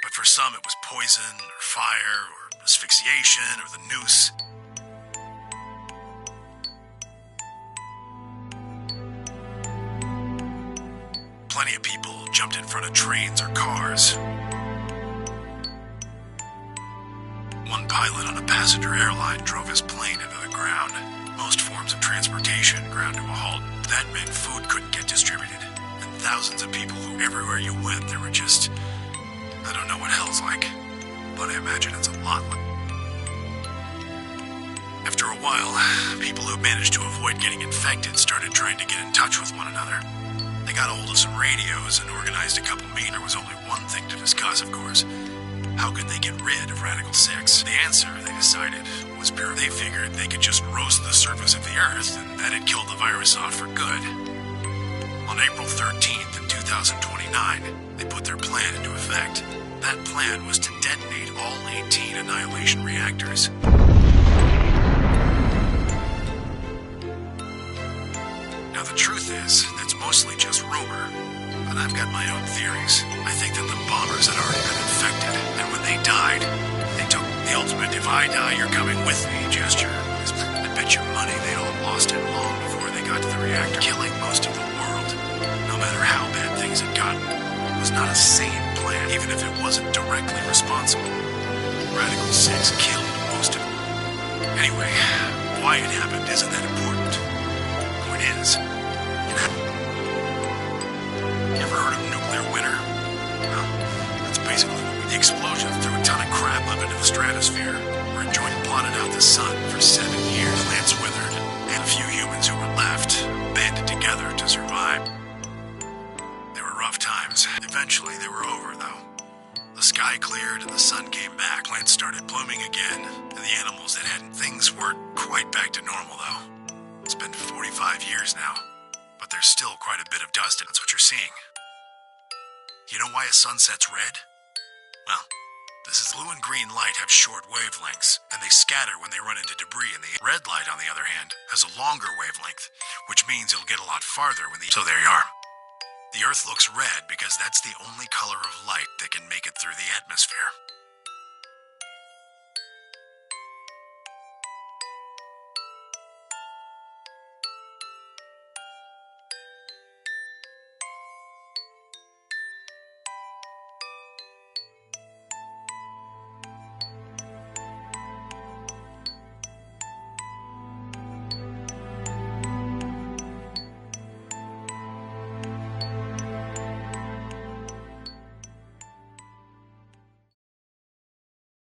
But for some, it was poison, or fire, or asphyxiation, or the noose. Plenty of people jumped in front of trains or cars. One pilot on a passenger airline drove his plane into the ground. Most forms of transportation ground to a halt. That meant food couldn't get distributed. And thousands of people who everywhere you went, there were just... I don't know what hell's like, but I imagine it's a lot like... After a while, people who managed to avoid getting infected started trying to get in touch with one another. They got a hold of some radios and organized a couple meetings. There was only one thing to discuss, of course. How could they get rid of Radical 6? The answer, they decided, was pure. They figured they could just roast the surface of the Earth, and that'd kill the virus off for good. On April 13th in 2029, they put their plan into effect. That plan was to detonate all 18 annihilation reactors. Now the truth is, that's mostly just rumor, but I've got my own theories. I think that the bombers had already been infected, and when they died, they took the ultimate "if I die, you're coming with me" gesture. I bet you money they all lost it long before they got to the reactor, killing most of the world. No matter how bad things had gotten, it was not a sane plan, even if it wasn't directly responsible. Radical 6 killed most of them. Anyway, why it happened isn't that important. The point is, you ever heard of nuclear winter? Well, that's basically what the explosion threw a ton of crap up into the stratosphere, where it joined and blotted out the sun for 7 years. Plants withered, and a few humans who were left banded together to survive. They were rough times. Eventually, they were over, though. The sky cleared and the sun came back. Plants started blooming again, and the animals that hadn't. Things weren't quite back to normal, though. It's been 45 years now, but there's still quite a bit of dust, and that's what you're seeing. You know why a sun sets red? Well, this is blue and green light have short wavelengths, and they scatter when they run into debris, and the red light, on the other hand, has a longer wavelength, which means it'll get a lot farther when So there you are. The Earth looks red because that's the only color of light that can make it through the atmosphere.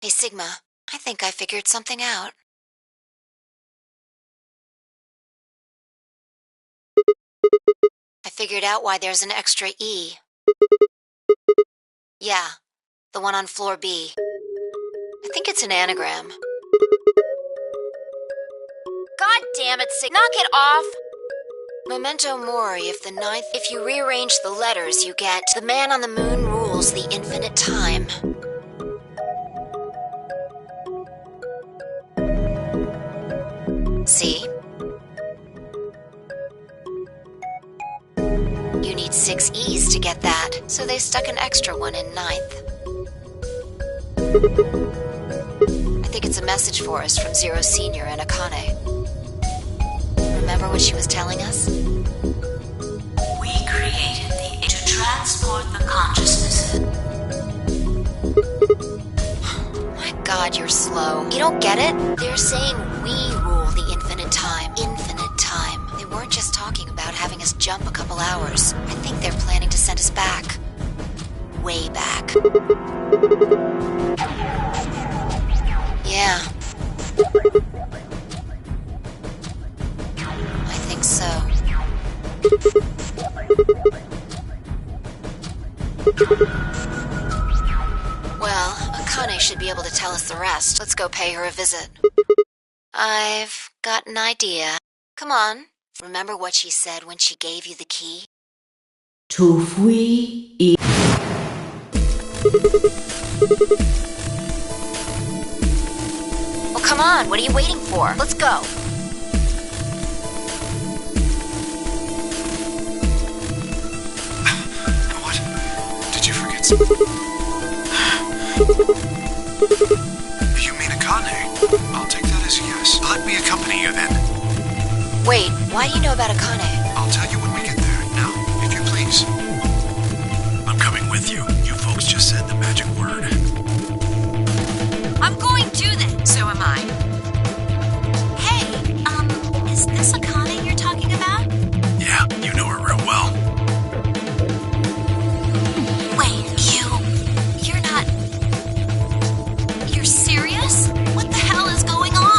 Hey, Sigma, I think I figured something out. I figured out why there's an extra E. Yeah, the one on floor B. I think it's an anagram. God damn it, Sig. Knock it off! Memento mori, if you rearrange the letters, you get the man on the moon rules the infinite time. See? You need 6 E's to get that, so they stuck an extra one in 9th. I think it's a message for us from Zero Senior and Akane. Remember what she was telling us? We created to transport the consciousness. God, you're slow. You don't get it? They're saying we rule the infinite time. Infinite time. They weren't just talking about having us jump a couple hours. I think they're planning to send us back. Way back. Yeah. I think so. Well, Akane should be able to tell us the rest. Let's go pay her a visit. I've got an idea. Come on. Remember what she said when she gave you the key? To free it. Well, come on. What are you waiting for? Let's go. What? Did you forget something? You mean Akane? I'll take that as a yes. Let me accompany you then. Wait, why do you know about Akane? I'll tell you when we get there. Now, if you please. I'm coming with you. You folks just said the magic word. I'm going to then. So am I. Hey, is this Akane you're talking about? Yeah, you know her real well. Wait, you're not... You're serious? What the hell is going on?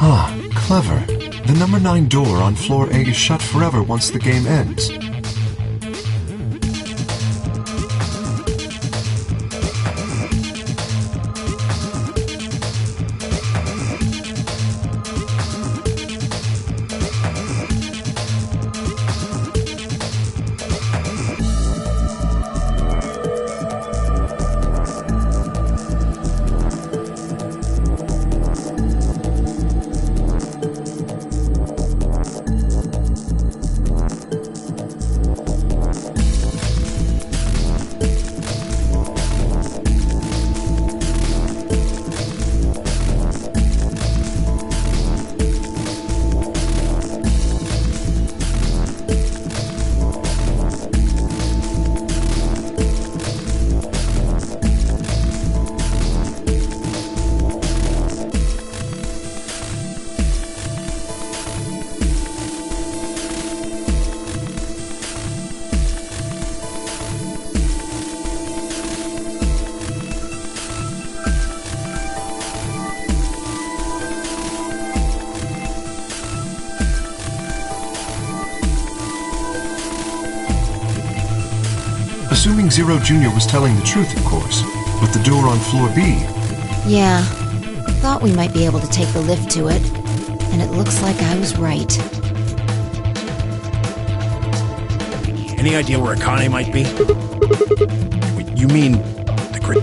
Ah, clever. The number 9 door on floor A is shut forever once the game ends. Assuming Zero Jr. was telling the truth, of course. But the door on floor B... Yeah. Thought we might be able to take the lift to it. And it looks like I was right. Any idea where Akane might be? You mean the great...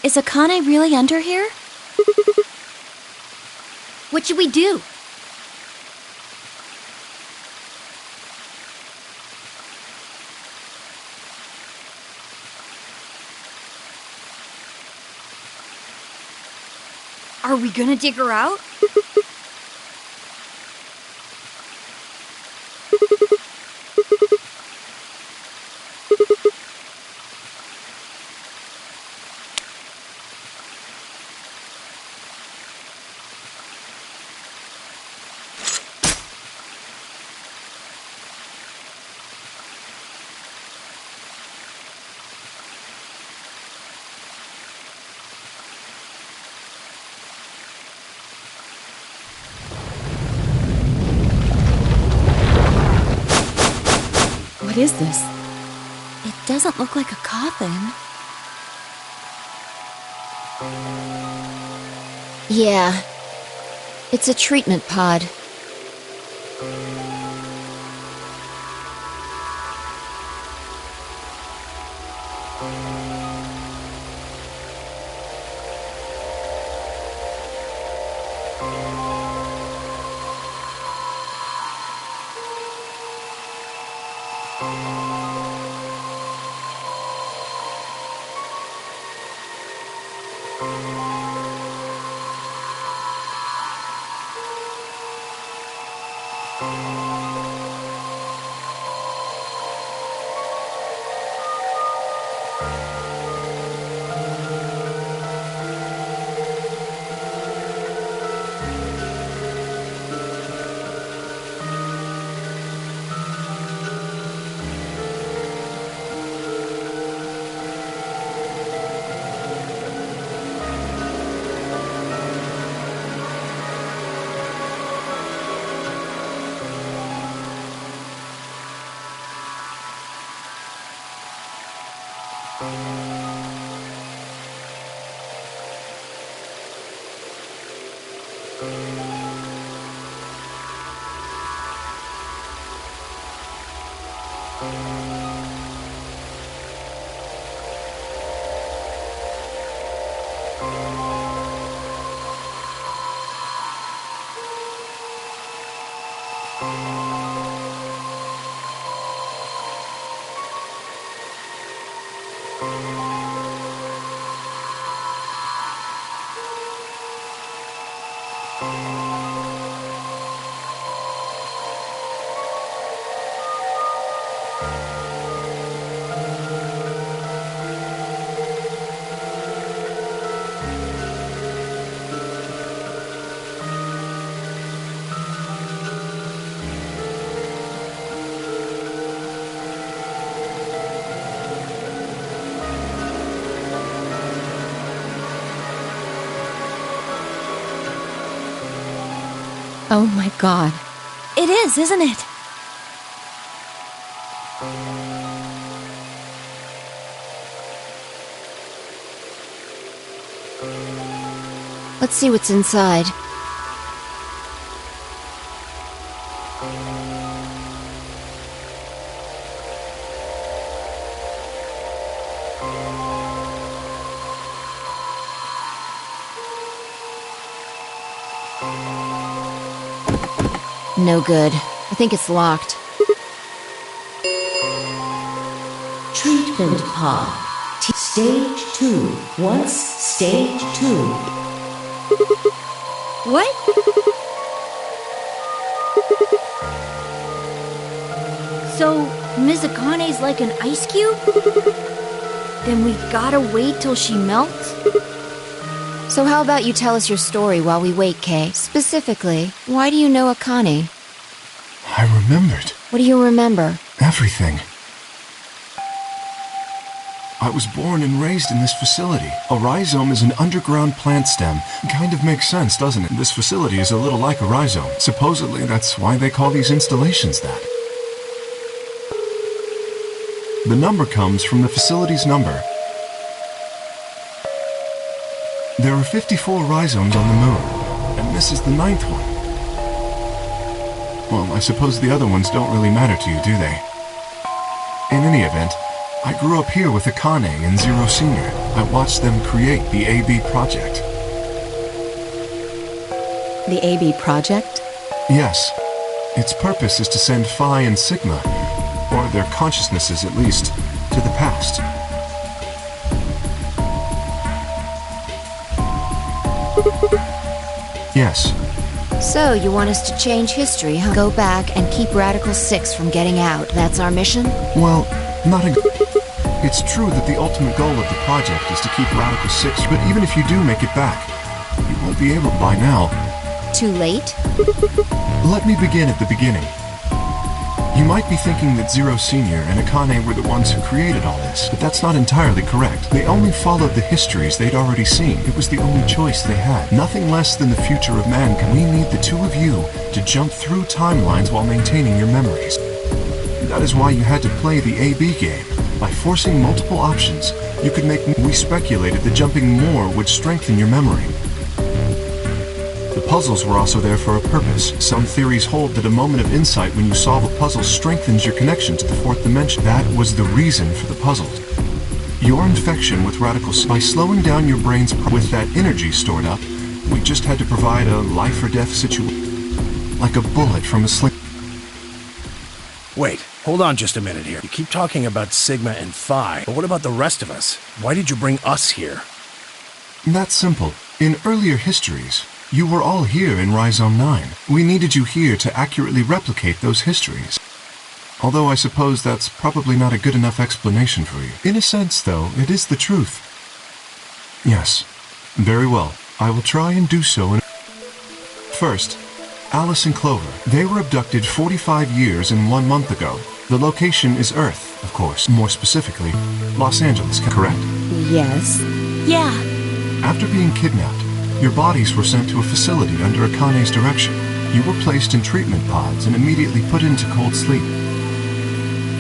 Is Akane really under here? What should we do? Are we gonna dig her out? What is this? It doesn't look like a coffin. Yeah. It's a treatment pod. Oh my god. It is, isn't it? Let's see what's inside. No good. I think it's locked. Treatment pod. Stage 2. Once stage 2. What? So, Mizakane's like an ice cube? Then we gotta wait till she melts? So how about you tell us your story while we wait, Kay? Specifically, why do you know Akane? I remembered. What do you remember? Everything. I was born and raised in this facility. A rhizome is an underground plant stem. Kind of makes sense, doesn't it? This facility is a little like a rhizome. Supposedly, that's why they call these installations that. The number comes from the facility's number. There are 54 rhizomes on the moon, and this is the 9th one. Well, I suppose the other ones don't really matter to you, do they? In any event, I grew up here with Akane and Zero Senior. I watched them create the AB project. The AB project? Yes. Its purpose is to send Phi and Sigma, or their consciousnesses at least, to the past. Yes. So, you want us to change history, huh? Go back and keep Radical 6 from getting out. That's our mission? Well, not a... It's true that the ultimate goal of the project is to keep Radical 6, but even if you do make it back, you won't be able by now. Too late? Let me begin at the beginning. You might be thinking that Zero Senior and Akane were the ones who created all this, but that's not entirely correct. They only followed the histories they'd already seen. It was the only choice they had. Nothing less than the future of mankind. We need the two of you to jump through timelines while maintaining your memories. That is why you had to play the AB game. By forcing multiple options, you could make... We speculated that jumping more would strengthen your memory. The puzzles were also there for a purpose. Some theories hold that a moment of insight when you solve a puzzle strengthens your connection to the fourth dimension. That was the reason for the puzzles. Your infection with Radical 6, by slowing down your brain's with that energy stored up, we just had to provide a life or death situation. Like a bullet from a sling. Wait, hold on just a minute here. You keep talking about Sigma and Phi, but what about the rest of us? Why did you bring us here? That's simple. In earlier histories, you were all here in Rhizome 9. We needed you here to accurately replicate those histories. Although I suppose that's probably not a good enough explanation for you. In a sense, though, it is the truth. Yes. Very well. I will try and do so. First, Alice and Clover. They were abducted 45 years and 1 month ago. The location is Earth, of course. More specifically, Los Angeles, correct? Yes. Yeah. After being kidnapped, your bodies were sent to a facility under Akane's direction. You were placed in treatment pods and immediately put into cold sleep.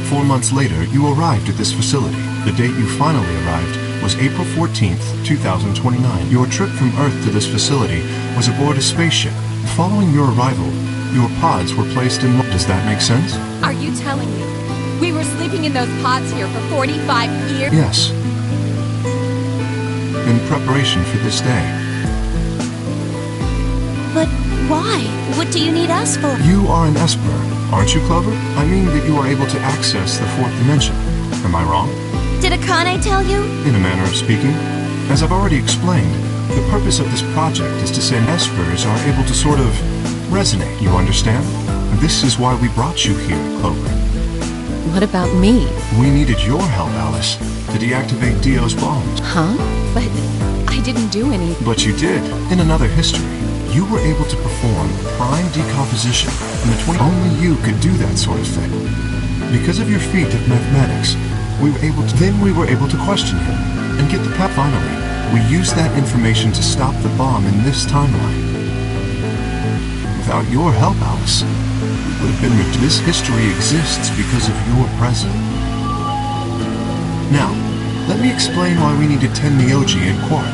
4 months later, you arrived at this facility. The date you finally arrived was April 14th, 2029. Your trip from Earth to this facility was aboard a spaceship. Following your arrival, your pods were placed in... Does that make sense? Are you telling me we were sleeping in those pods here for 45 years? Yes. In preparation for this day. But why? What do you need us for? You are an Esper, aren't you, Clover? I mean that you are able to access the fourth dimension. Am I wrong? Did Akane tell you? In a manner of speaking. As I've already explained, the purpose of this project is to send Espers are able to sort of resonate, you understand? And this is why we brought you here, Clover. What about me? We needed your help, Alice, to deactivate Dio's bombs. Huh? But I didn't do any... But you did. In another history, you were able to perform prime decomposition, and only you could do that sort of thing. Because of your feat of mathematics, we were able to question him, and get the path. Finally, we used that information to stop the bomb in this timeline. Without your help, Alice, we would have been... This history exists because of your presence. Now, let me explain why we needed Tenmyoji and Quark.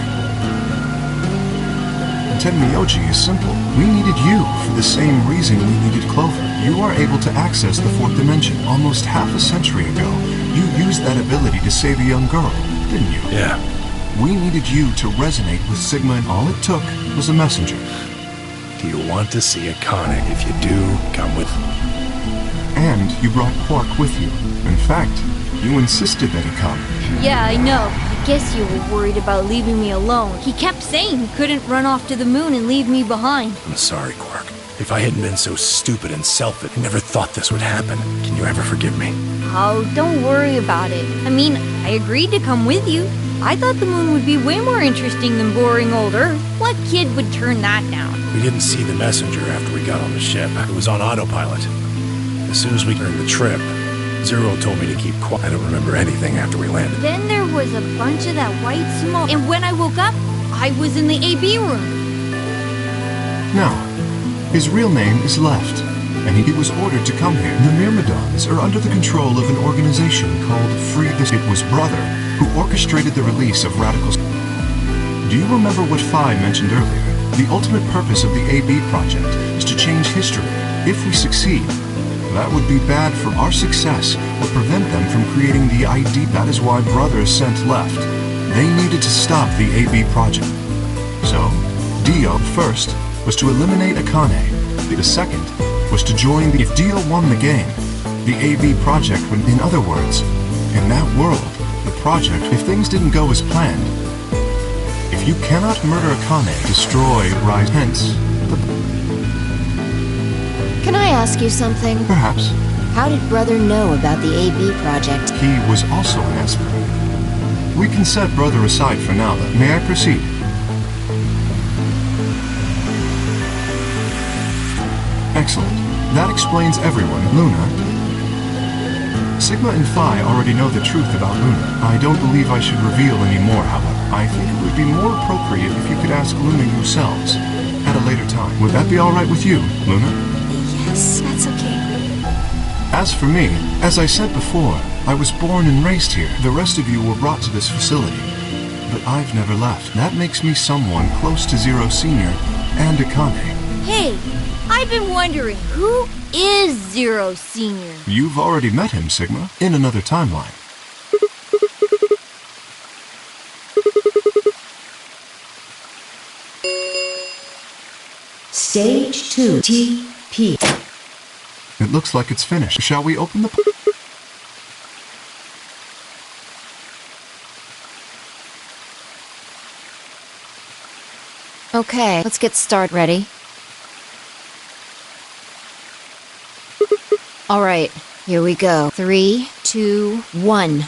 Tenmyoji is simple. We needed you for the same reason we needed Clover. You are able to access the fourth dimension. Almost half a century ago, you used that ability to save a young girl, didn't you? Yeah. We needed you to resonate with Sigma, and all it took was a messenger. Do you want to see Akane? If you do, come with... And you brought Quark with you. In fact, you insisted that he come. Yeah, I know. I guess you were worried about leaving me alone. He kept saying he couldn't run off to the moon and leave me behind. I'm sorry, Quark. If I hadn't been so stupid and selfish, I never thought this would happen. Can you ever forgive me? Oh, don't worry about it. I mean, I agreed to come with you. I thought the moon would be way more interesting than boring old Earth. What kid would turn that down? We didn't see the messenger after we got on the ship. It was on autopilot. As soon as we turned the trip, Zero told me to keep quiet. I don't remember anything after we landed. Then there was a bunch of that white smoke, and when I woke up, I was in the AB room. Now, his real name is Left, and he was ordered to come here. The Myrmidons are under the control of an organization called Free the... It was Brother who orchestrated the release of radicals. Do you remember what Phi mentioned earlier? The ultimate purpose of the AB project is to change history. If we succeed, that would be bad for our success, would prevent them from creating the ID. That is why Brother sent Left. They needed to stop the AB project. So, Dio, first, was to eliminate Akane. The second was to join the... If Dio won the game, the AB project would... In other words, in that world, the project, if things didn't go as planned, if If you cannot murder Akane, destroy Rise. Hence, Can I ask you something? perhaps, How did Brother know about the AB project? he was also an Esper. We can set Brother aside for now, though. May I proceed? Excellent. That explains everyone. Luna. Sigma and Phi already know the truth about Luna. I don't believe I should reveal any more, however. I think it would be more appropriate if you could ask Luna yourselves at a later time. Would that be alright with you, Luna? Yes, that's okay. As for me, as I said before, I was born and raised here. The rest of you were brought to this facility. But I've never left. That makes me someone close to Zero Senior and Akane. Hey, I've been wondering, who is Zero Senior? You've already met him, Sigma, in another timeline. Stage 2 TP. It looks like it's finished. Shall we open the... Okay, let's get started. Ready? Alright, here we go. 3, 2, 1.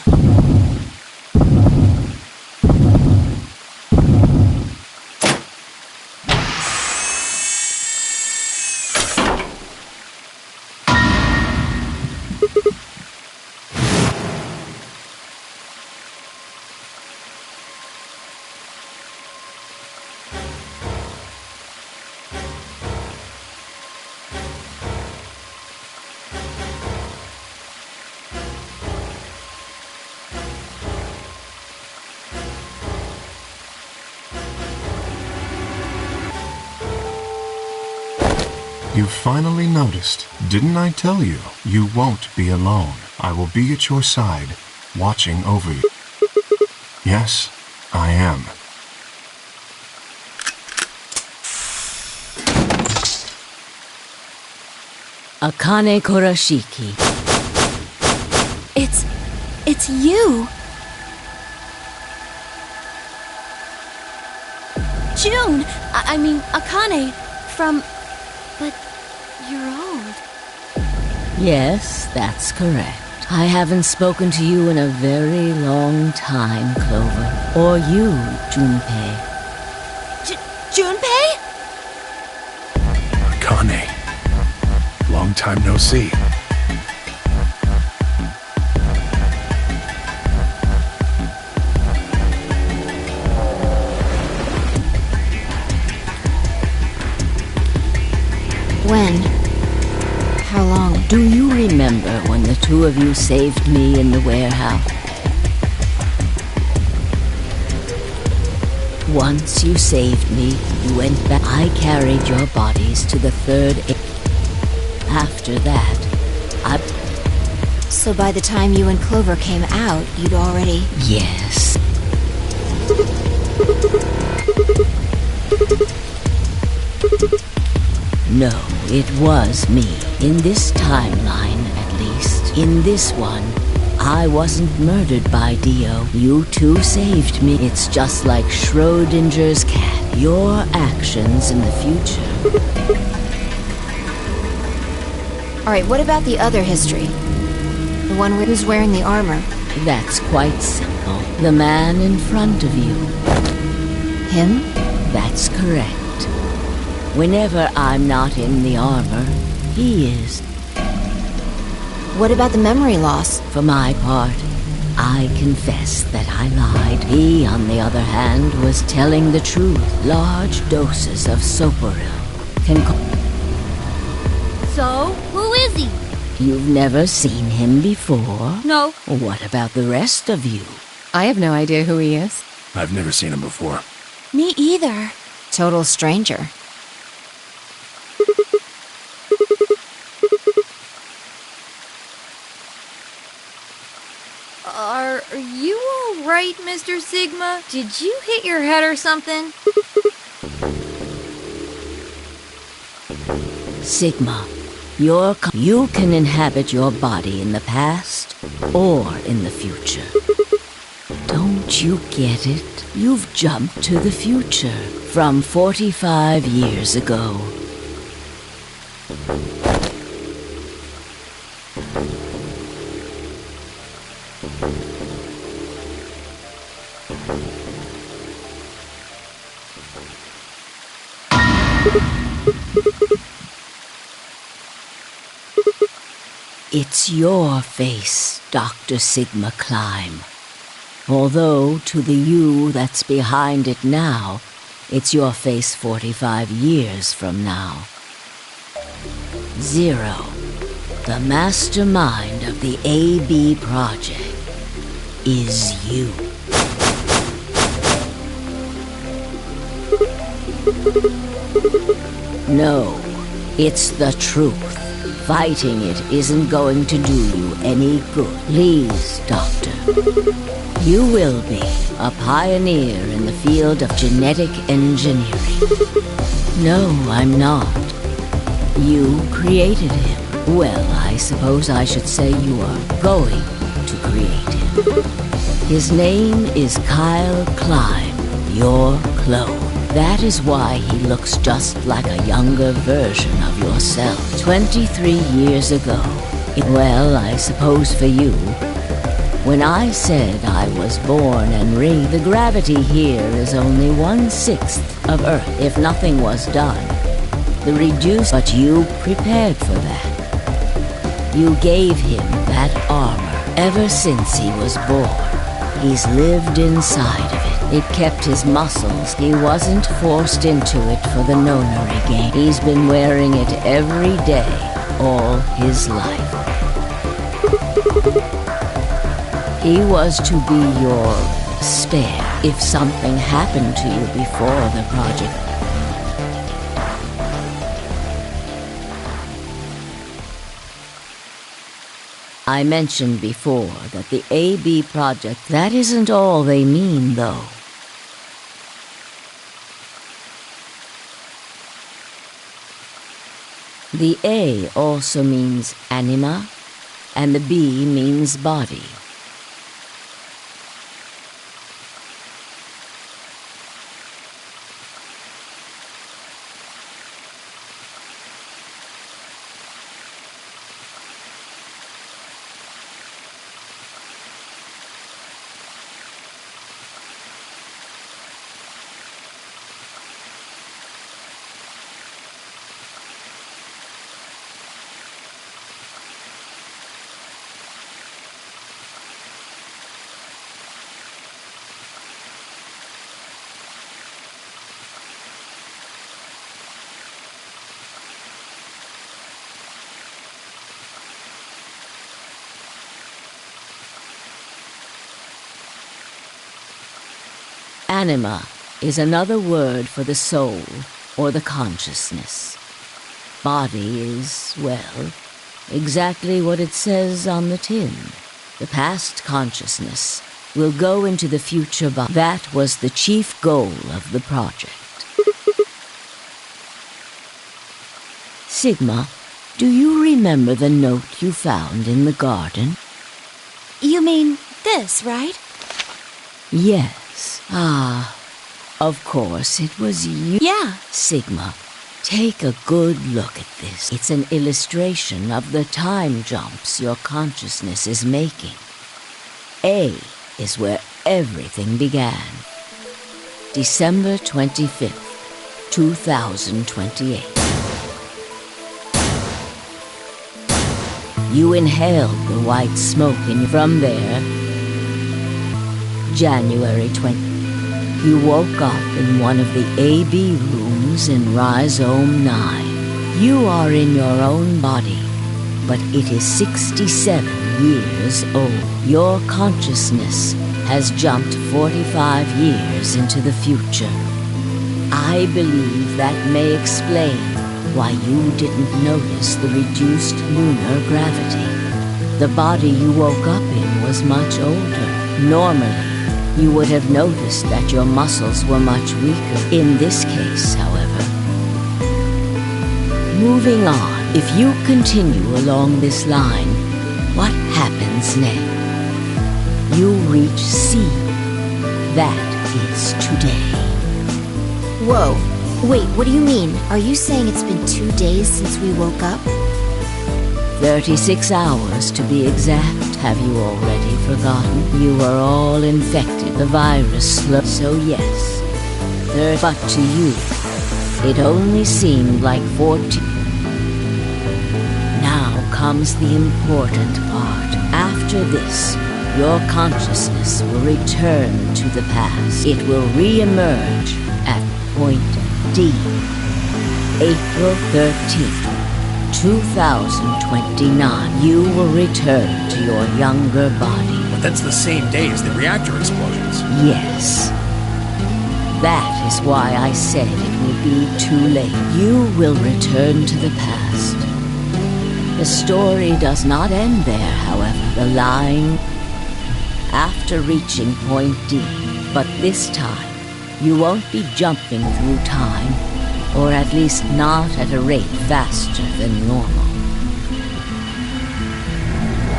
You finally noticed. Didn't I tell you? You won't be alone. I will be at your side, watching over you. Yes, I am. Akane Kurashiki. It's you! June! I mean, Akane, from... But you're old. Yes, that's correct. I haven't spoken to you in a very long time, Clover. Or you, Junpei. Junpei? Akane. Long time no see. When? How long? Do you remember when the two of you saved me in the warehouse? Once you saved me, you went back. I carried your bodies to the third. After that, So by the time you and Clover came out, you'd already... Yes. No, it was me. In this timeline, at least. In this one, I wasn't murdered by Dio. You two saved me. It's just like Schrodinger's cat. Your actions in the future. Alright, what about the other history? The one who's wearing the armor? That's quite simple. The man in front of you. Him? That's correct. Whenever I'm not in the armor, he is. What about the memory loss? For my part, I confess that I lied. He, on the other hand, was telling the truth. Large doses of soporil can... So, who is he? You've never seen him before? No. What about the rest of you? I have no idea who he is. I've never seen him before. Me either. Total stranger. Are you alright, Mr. Sigma? Did you hit your head or something? Sigma, you can inhabit your body in the past or in the future. Don't Don't you get it? You've jumped to the future from 45 years ago. It's your face, Dr. Sigma Climb. Although, to the you that's behind it now, it's your face 45 years from now. Zero, the mastermind of the AB project, is you. No, it's the truth. Fighting it isn't going to do you any good. Please, Doctor. You will be a pioneer in the field of genetic engineering. No, I'm not. You created him. Well, I suppose I should say you are going to create him. His name is Kyle Climb, your clone. That is why he looks just like a younger version of yourself. 23 years ago. Well, I suppose for you. When I said I was born and raised, the gravity here is only 1/6 of Earth. If nothing was done, the reduced... But you prepared for that. You gave him that armor ever since he was born. He's lived inside of it. It kept his muscles. He wasn't forced into it for the nonary game. He's been wearing it every day, all his life. He was to be your spare if something happened to you before the project. I mentioned before that the AB project, that isn't all they mean, though. The A also means anima, and the B means body. Anima is another word for the soul or the consciousness. Body is, well, exactly what it says on the tin. The past consciousness will go into the future body. That was the chief goal of the project. Sigma, do you remember the note you found in the garden? You mean this, right? Yes. Ah, of course, it was you. Yeah. Sigma, take a good look at this. It's an illustration of the time jumps your consciousness is making. A is where everything began. December 25th, 2028. You inhaled the white smoke and from there, January 20th. You woke up in one of the AB rooms in Rhizome 9. You are in your own body, but it is 67 years old. Your consciousness has jumped 45 years into the future. I believe that may explain why you didn't notice the reduced lunar gravity. The body you woke up in was much older. Normally, you would have noticed that your muscles were much weaker. In this case, however. Moving on, if you continue along this line, what happens next? You reach C, That is today. Whoa. Wait, what do you mean? Are you saying it's been 2 days since we woke up? 36 hours to be exact. Have you already forgotten? You are all infected. The virus so yes. But to you, it only seemed like 14. Now comes the important part. After this, your consciousness will return to the past. It will re-emerge at point D. April 13th. 2029, you will return to your younger body. But that's the same day as the reactor explosions. Yes. That is why I said it will be too late. You will return to the past. The story does not end there, however. The line after reaching point D. But this time, you won't be jumping through time. Or at least not at a rate faster than normal.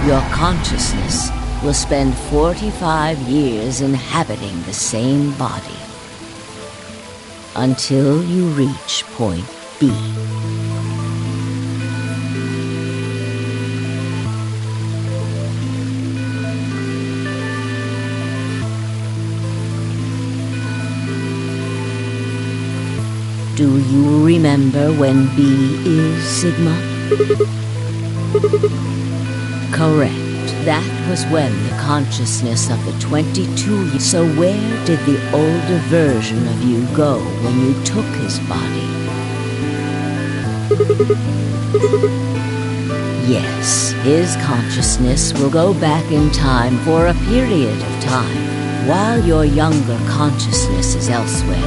Your consciousness will spend 45 years inhabiting the same body. Until you reach point B. Do you remember when B is Sigma? Correct. That was when the consciousness of the 22. So where did the older version of you go when you took his body? Yes, his consciousness will go back in time for a period of time, while your younger consciousness is elsewhere.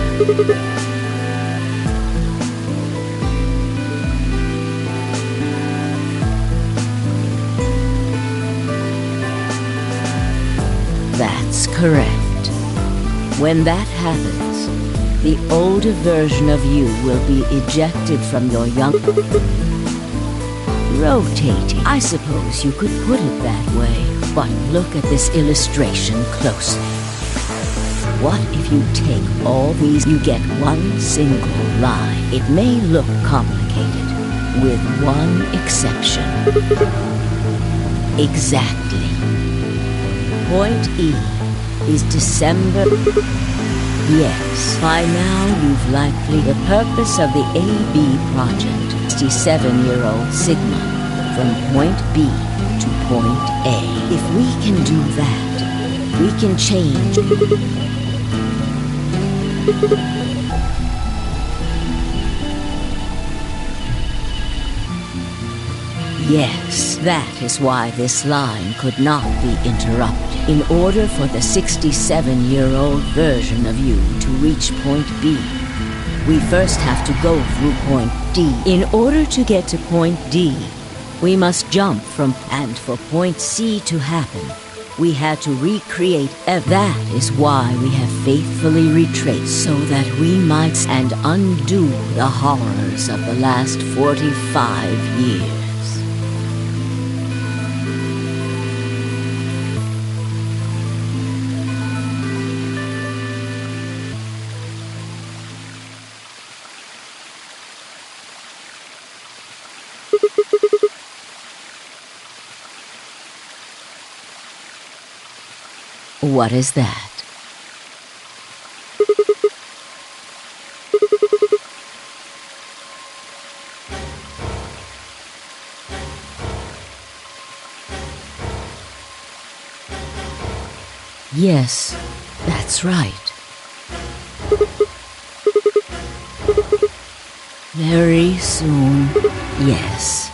That's correct. When that happens, the older version of you will be ejected from your young... Rotating. I suppose you could put it that way, but look at this illustration closely. What if you take all these, you get one single line? It may look complicated, with one exception. Exactly. Point E is December. Yes, by now you've likely the purpose of the AB project. 67-year-old Sigma, from point B to point A. If we can do that, we can change. Yes, that is why this line could not be interrupted. In order for the 67-year-old version of you to reach point B, we first have to go through point D. In order to get to point D, we must jump from, and for point C to happen, we had to recreate that is why we have faithfully retraced so that we might and undo the horrors of the last 45 years. What is that? Yes, that's right. Very soon, yes.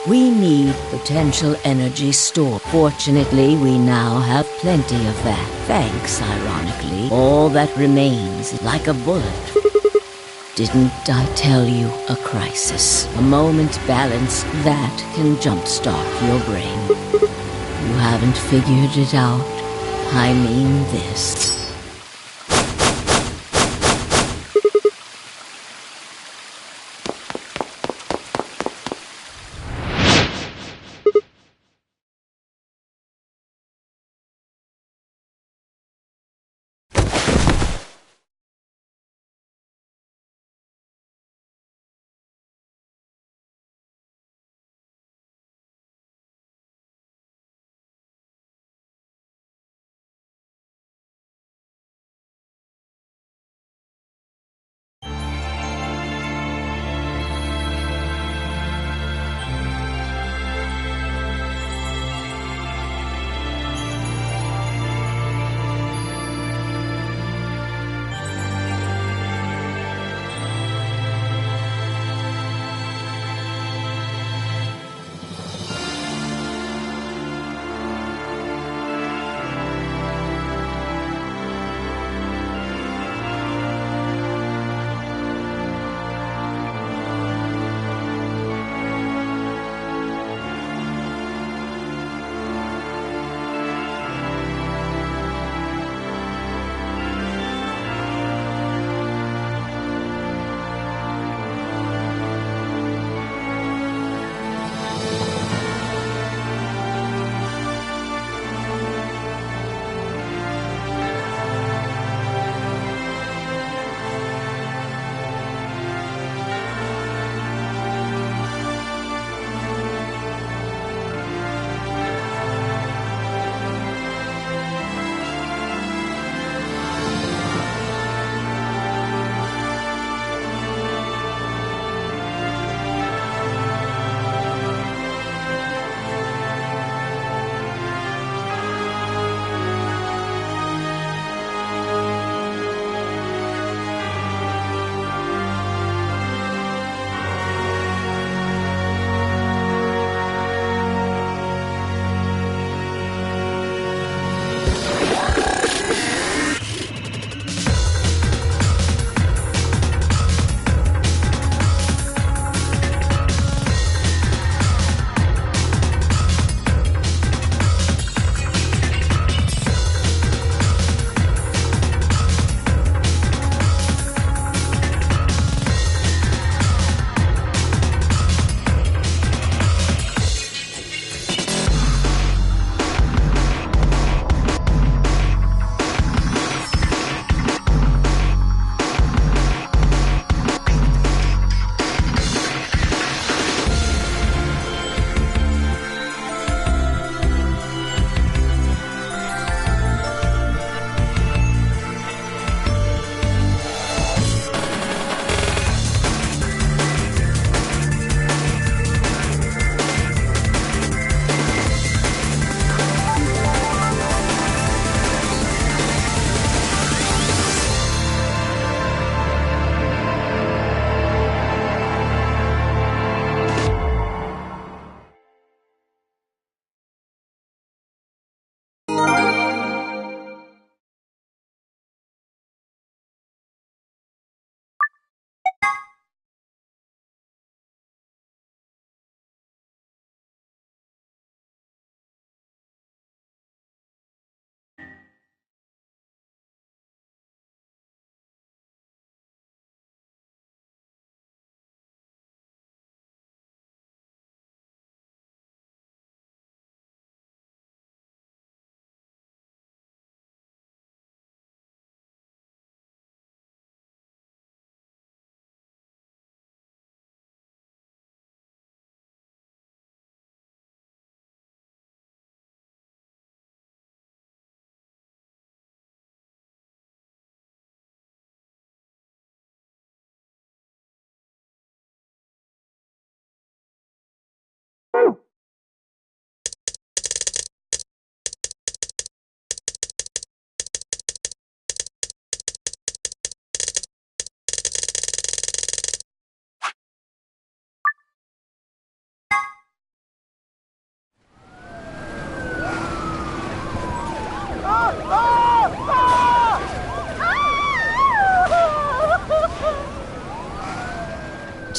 We need potential energy store. Fortunately, we now have plenty of that. Thanks, ironically. All that remains is like a bullet. Didn't I tell you? A crisis. A moment balanced that can jumpstart your brain. You haven't figured it out. I mean this.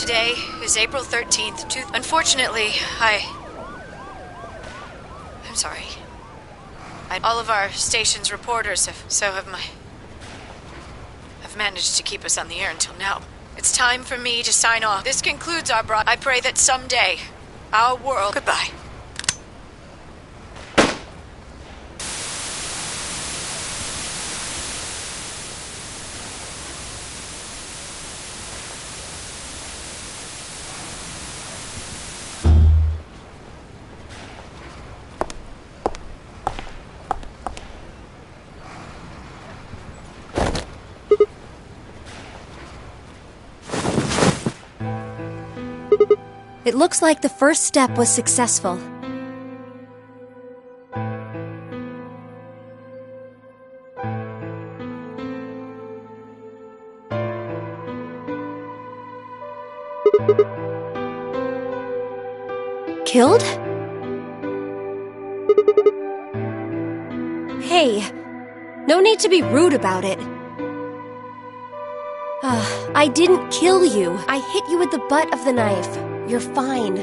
Today is April 13th. Unfortunately, I'm sorry. All of our station's reporters have managed to keep us on the air until now. It's time for me to sign off. This concludes our I pray that someday our world... Goodbye. It looks like the first step was successful. Killed? Hey, no need to be rude about it. I didn't kill you. I hit you with the butt of the knife. You're fine.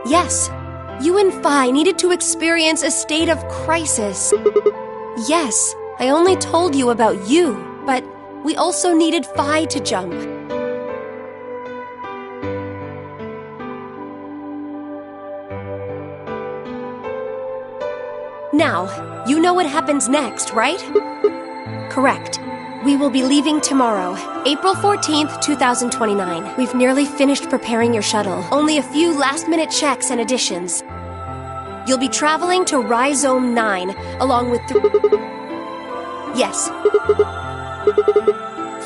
Yes, you and Phi needed to experience a state of crisis. Yes, I only told you about you, but we also needed Phi to jump. Now, you know what happens next, right? Correct. We will be leaving tomorrow, April 14th, 2029. We've nearly finished preparing your shuttle. Only a few last-minute checks and additions. You'll be traveling to Rhizome 9, along with Yes.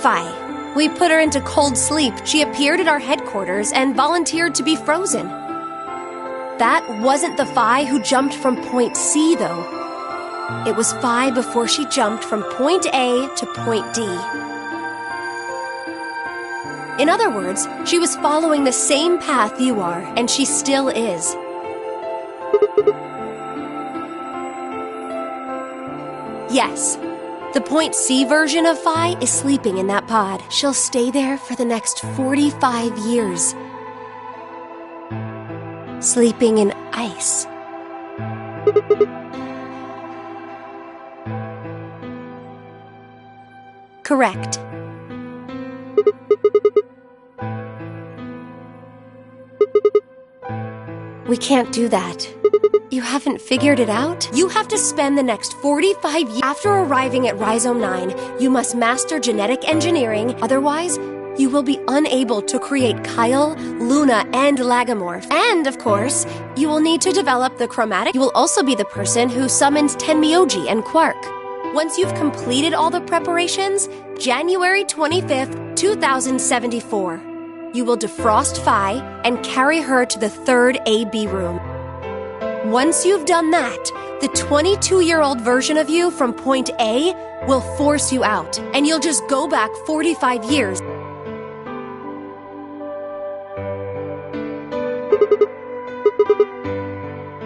Phi. We put her into cold sleep. She appeared at our headquarters and volunteered to be frozen. That wasn't the Phi who jumped from point C, though. It was Phi before she jumped from point A to point D. In other words, she was following the same path you are, and she still is. Yes, the point C version of Phi is sleeping in that pod. She'll stay there for the next 45 years. Sleeping in ice. Correct. We can't do that. You haven't figured it out? You have to spend the next 45 years. After arriving at Rhizome 9, you must master genetic engineering, otherwise, you will be unable to create Kyle, Luna, and Lagomorph. And, of course, you will need to develop the chromatic. You will also be the person who summons Tenmyoji and Quark. Once you've completed all the preparations, January 25th, 2074, you will defrost Phi and carry her to the third AB room. Once you've done that, the 22-year-old version of you from point A will force you out, and you'll just go back 45 years.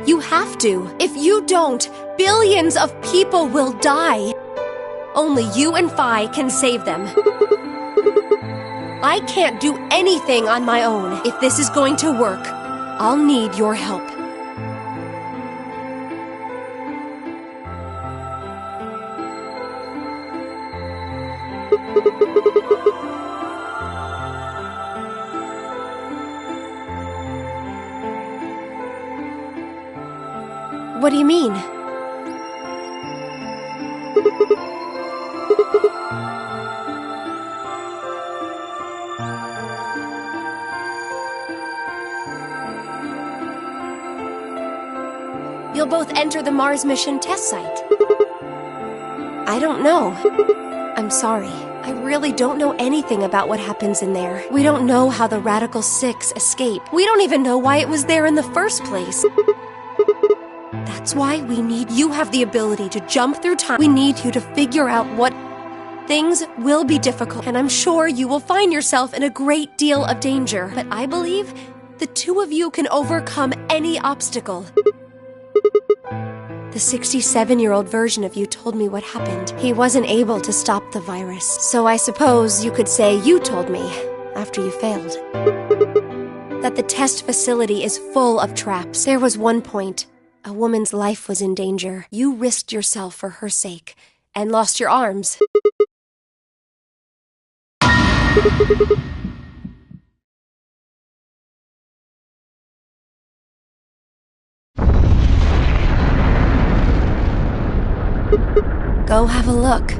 You have to. If you don't, billions of people will die. Only you and Phi can save them. I can't do anything on my own. If this is going to work, I'll need your help. What do you mean? You'll both enter the Mars mission test site. I don't know. I'm sorry. I really don't know anything about what happens in there. We don't know how the Radical Six escape. We don't even know why it was there in the first place. That's why we need you have the ability to jump through time. We need you to figure out what things will be difficult, and I'm sure you will find yourself in a great deal of danger. But I believe the two of you can overcome any obstacle. The 67-year-old version of you told me what happened. He wasn't able to stop the virus, so I suppose you could say you told me, after you failed, that the test facility is full of traps. There was one point. A woman's life was in danger. You risked yourself for her sake, and lost your arms. Go have a look.